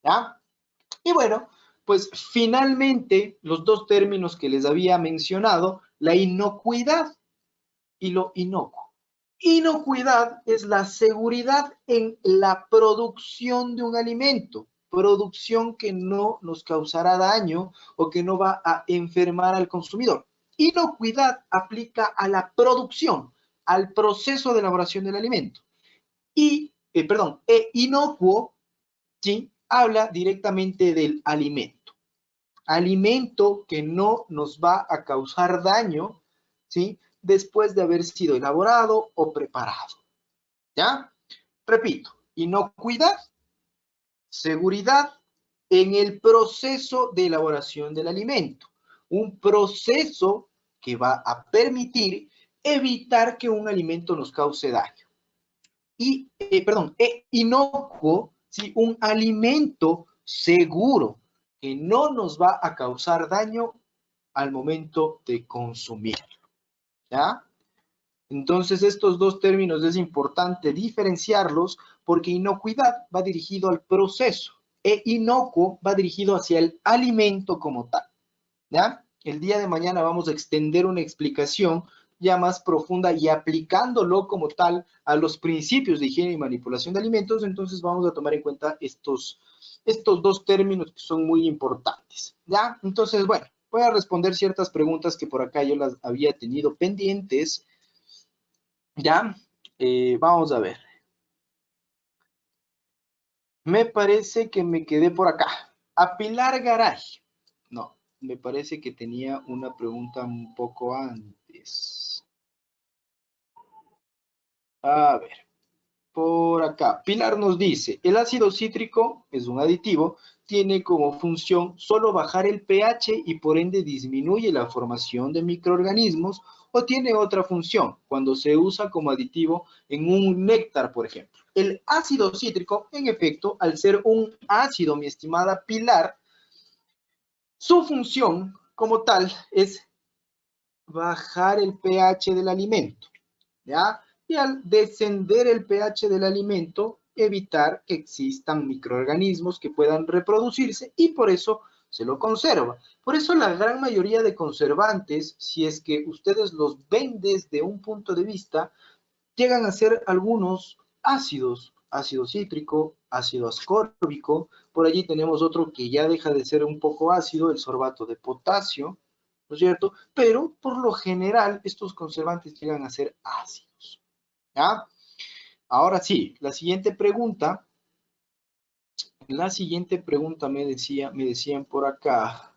¿Ya? Y bueno, pues finalmente los dos términos que les había mencionado, la inocuidad y lo inocuo. Inocuidad es la seguridad en la producción de un alimento, producción que no nos causará daño o que no va a enfermar al consumidor. Inocuidad aplica a la producción, al proceso de elaboración del alimento. Inocuo, ¿sí?, habla directamente del alimento. Alimento que no nos va a causar daño, ¿sí?, después de haber sido elaborado o preparado. ¿Ya? Repito, inocuidad, seguridad en el proceso de elaboración del alimento. Un proceso que va a permitir evitar que un alimento nos cause daño. Inocuo, ¿sí?, un alimento seguro que no nos va a causar daño al momento de consumirlo. ¿Ya? Entonces, estos dos términos es importante diferenciarlos porque inocuidad va dirigido al proceso e inocuo va dirigido hacia el alimento como tal. ¿Ya? El día de mañana vamos a extender una explicación ya más profunda y aplicándolo como tal a los principios de higiene y manipulación de alimentos. Entonces vamos a tomar en cuenta estos dos términos que son muy importantes. ¿Ya? Entonces, bueno, voy a responder ciertas preguntas que por acá yo las había tenido pendientes. ¿Ya? Vamos a ver. Me parece que me quedé por acá. A Pilar Garay. No, me parece que tenía una pregunta un poco antes. A ver, por acá. Pilar nos dice, el ácido cítrico es un aditivo, tiene como función solo bajar el pH y por ende disminuye la formación de microorganismos o tiene otra función cuando se usa como aditivo en un néctar, por ejemplo. El ácido cítrico, en efecto, al ser un ácido, mi estimada Pilar, su función como tal es bajar el pH del alimento, ¿ya? Y al descender el pH del alimento, evitar que existan microorganismos que puedan reproducirse y por eso se lo conserva. Por eso la gran mayoría de conservantes, si es que ustedes los ven desde un punto de vista, llegan a ser algunos ácidos, ácido cítrico, ácido ascórbico, por allí tenemos otro que ya deja de ser un poco ácido, el sorbato de potasio, ¿no es cierto? Pero por lo general estos conservantes llegan a ser ácidos, ¿ya? Ahora sí, la siguiente pregunta me decían por acá.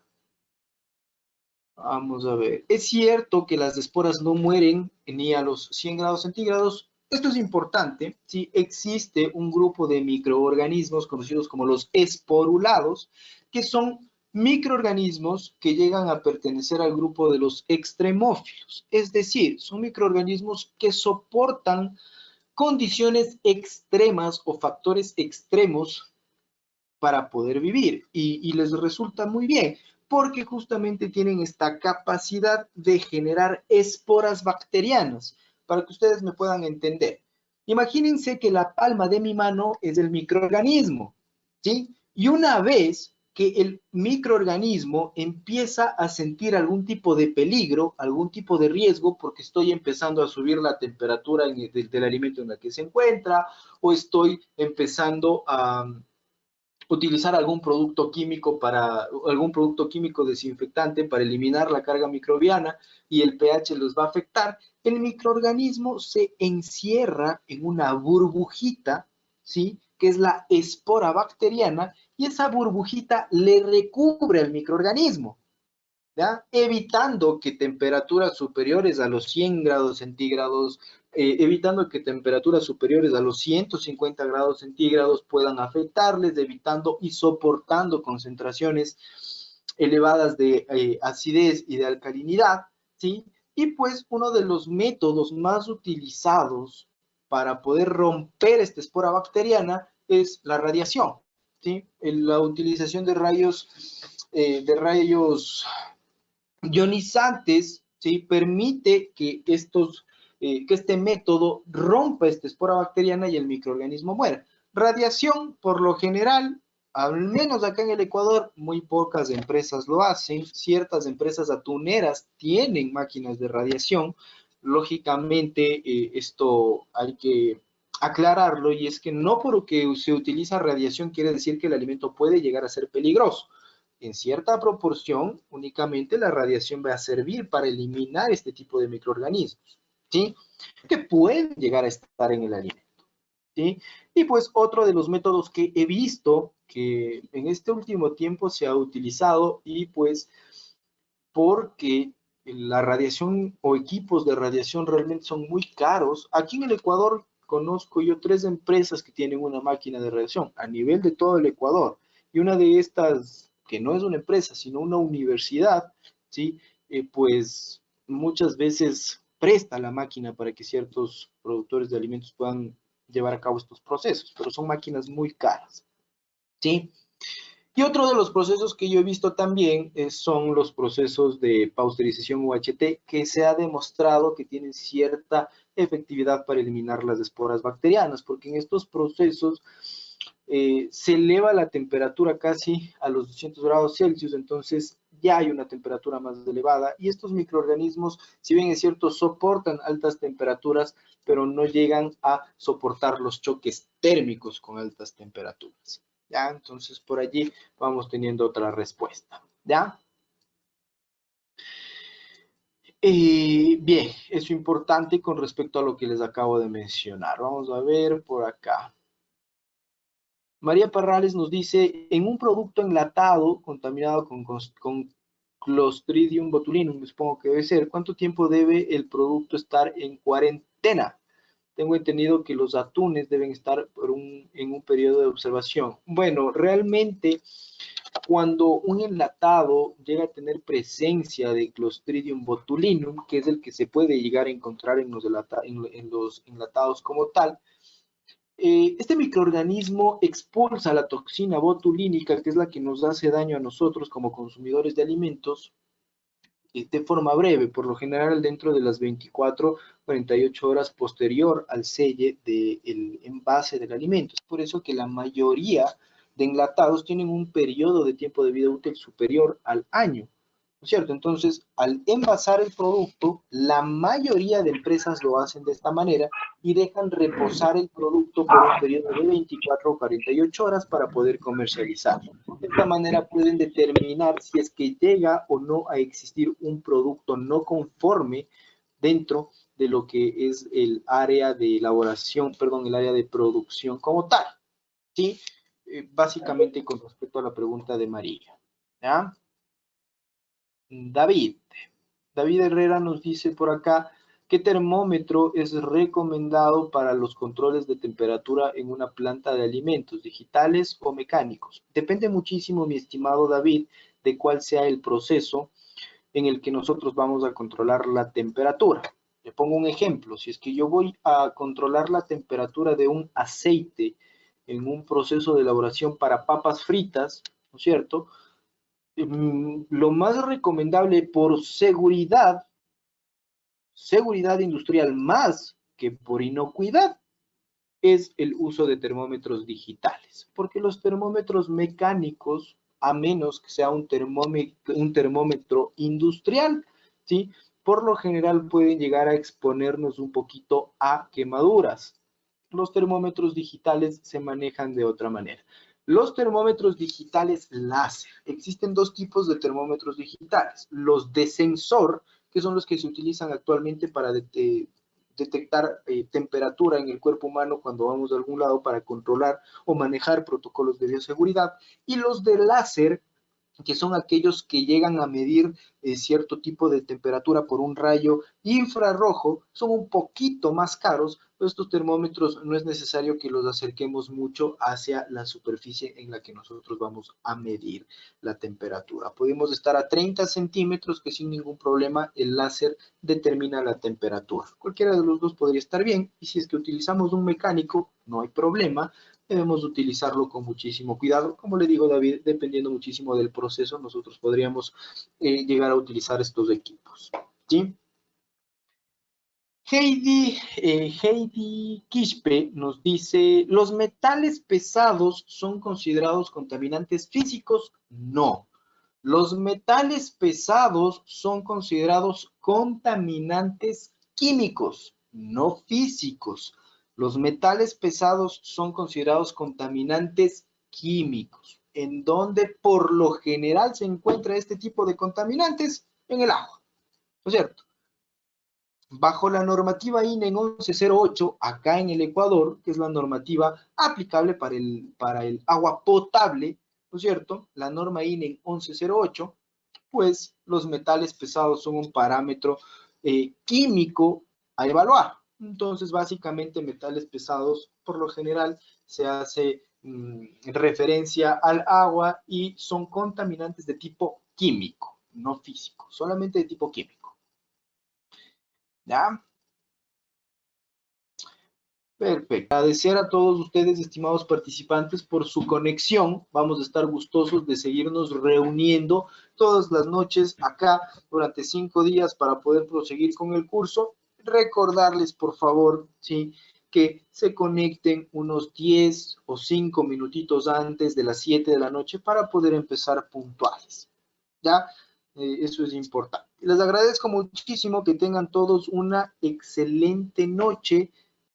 Vamos a ver. ¿Es cierto que las esporas no mueren ni a los 100 grados centígrados? Esto es importante. Sí, existe un grupo de microorganismos conocidos como los esporulados, que son microorganismos que llegan a pertenecer al grupo de los extremófilos. Es decir, son microorganismos que soportan condiciones extremas o factores extremos para poder vivir y les resulta muy bien porque justamente tienen esta capacidad de generar esporas bacterianas, para que ustedes me puedan entender. Imagínense que la palma de mi mano es el microorganismo, ¿sí? Y una vez que el microorganismo empieza a sentir algún tipo de peligro, algún tipo de riesgo, porque estoy empezando a subir la temperatura del alimento en el que se encuentra, o estoy empezando a utilizar algún producto químico desinfectante para eliminar la carga microbiana y el pH los va a afectar, el microorganismo se encierra en una burbujita, ¿sí? Que es la espora bacteriana, y esa burbujita le recubre al microorganismo, ¿ya? Evitando que temperaturas superiores a los 100 grados centígrados, evitando que temperaturas superiores a los 150 grados centígrados puedan afectarles, evitando y soportando concentraciones elevadas de acidez y de alcalinidad, ¿sí? Y pues uno de los métodos más utilizados para poder romper esta espora bacteriana es la radiación, ¿sí? La utilización de rayos ionizantes, ¿sí? Permite que este método rompa esta espora bacteriana y el microorganismo muera. Radiación, por lo general, al menos acá en el Ecuador, muy pocas empresas lo hacen. Ciertas empresas atuneras tienen máquinas de radiación. Lógicamente, esto hay que aclararlo, y es que no porque se utiliza radiación quiere decir que el alimento puede llegar a ser peligroso. En cierta proporción, únicamente la radiación va a servir para eliminar este tipo de microorganismos, ¿sí? Que pueden llegar a estar en el alimento, ¿sí? Y pues otro de los métodos que he visto que en este último tiempo se ha utilizado, y pues porque la radiación o equipos de radiación realmente son muy caros. Aquí en el Ecuador conozco yo 3 empresas que tienen una máquina de radiación a nivel de todo el Ecuador, y una de estas, que no es una empresa, sino una universidad, ¿sí? Pues muchas veces presta la máquina para que ciertos productores de alimentos puedan llevar a cabo estos procesos, pero son máquinas muy caras, ¿sí? Y otro de los procesos que yo he visto también son los procesos de pasteurización UHT, que se ha demostrado que tienen cierta efectividad para eliminar las esporas bacterianas, porque en estos procesos se eleva la temperatura casi a los 200 grados Celsius, entonces ya hay una temperatura más elevada, y estos microorganismos, si bien es cierto, soportan altas temperaturas, pero no llegan a soportar los choques térmicos con altas temperaturas. ¿Ya? Entonces, por allí vamos teniendo otra respuesta, ¿ya? Bien, eso importante con respecto a lo que les acabo de mencionar. Vamos a ver por acá. María Parrales nos dice, en un producto enlatado contaminado con Clostridium botulinum, supongo que debe ser, ¿cuánto tiempo debe el producto estar en cuarentena? Tengo entendido que los atunes deben estar en un periodo de observación. Bueno, realmente cuando un enlatado llega a tener presencia de Clostridium botulinum, que es el que se puede llegar a encontrar en los enlatados como tal, este microorganismo expulsa la toxina botulínica, que es la que nos hace daño a nosotros como consumidores de alimentos, de forma breve, por lo general dentro de las 24-48 horas posterior al selle del envase del alimento. Es por eso que la mayoría de enlatados tienen un periodo de tiempo de vida útil superior al año, ¿no es cierto? Entonces, al envasar el producto, la mayoría de empresas lo hacen de esta manera y dejan reposar el producto por un periodo de 24 o 48 horas para poder comercializarlo. De esta manera pueden determinar si es que llega o no a existir un producto no conforme dentro de lo que es el área de elaboración, perdón, el área de producción como tal, ¿sí? Básicamente con respecto a la pregunta de María, ¿ya? David Herrera nos dice por acá, ¿qué termómetro es recomendado para los controles de temperatura en una planta de alimentos, digitales o mecánicos? Depende muchísimo, mi estimado David, de cuál sea el proceso en el que nosotros vamos a controlar la temperatura. Le pongo un ejemplo, si es que yo voy a controlar la temperatura de un aceite en un proceso de elaboración para papas fritas, ¿no es cierto? Lo más recomendable por seguridad industrial más que por inocuidad, es el uso de termómetros digitales, porque los termómetros mecánicos, a menos que sea un termómetro industrial, ¿sí? Por lo general pueden llegar a exponernos un poquito a quemaduras. Los termómetros digitales se manejan de otra manera. Los termómetros digitales láser. Existen dos tipos de termómetros digitales. Los de sensor, que son los que se utilizan actualmente para detectar temperatura en el cuerpo humano cuando vamos a algún lado para controlar o manejar protocolos de bioseguridad. Y los de láser, que son aquellos que llegan a medir cierto tipo de temperatura por un rayo infrarrojo, son un poquito más caros, pero estos termómetros no es necesario que los acerquemos mucho hacia la superficie en la que nosotros vamos a medir la temperatura. Podemos estar a 30 centímetros, que sin ningún problema el láser determina la temperatura. Cualquiera de los dos podría estar bien, y si es que utilizamos un mecánico, no hay problema. Debemos utilizarlo con muchísimo cuidado. Como le digo, David, dependiendo muchísimo del proceso, nosotros podríamos llegar a utilizar estos equipos. ¿Sí? Heidi Quispe nos dice, ¿los metales pesados son considerados contaminantes físicos? No. Los metales pesados son considerados contaminantes químicos, no físicos. Los metales pesados son considerados contaminantes químicos, en donde por lo general se encuentra este tipo de contaminantes en el agua, ¿no es cierto? Bajo la normativa INE en 1108, acá en el Ecuador, que es la normativa aplicable para el agua potable, ¿no es cierto? La norma INE en 1108, pues los metales pesados son un parámetro químico a evaluar. Entonces, básicamente, metales pesados, por lo general, se hace referencia al agua y son contaminantes de tipo químico, no físico, solamente de tipo químico. ¿Ya? Perfecto. Agradecer a todos ustedes, estimados participantes, por su conexión. Vamos a estar gustosos de seguirnos reuniendo todas las noches acá durante 5 días para poder proseguir con el curso. Recordarles, por favor, ¿sí?, que se conecten unos 10 o 5 minutitos antes de las 7 de la noche para poder empezar puntuales. ¿Ya? Eso es importante. Les agradezco muchísimo, que tengan todos una excelente noche.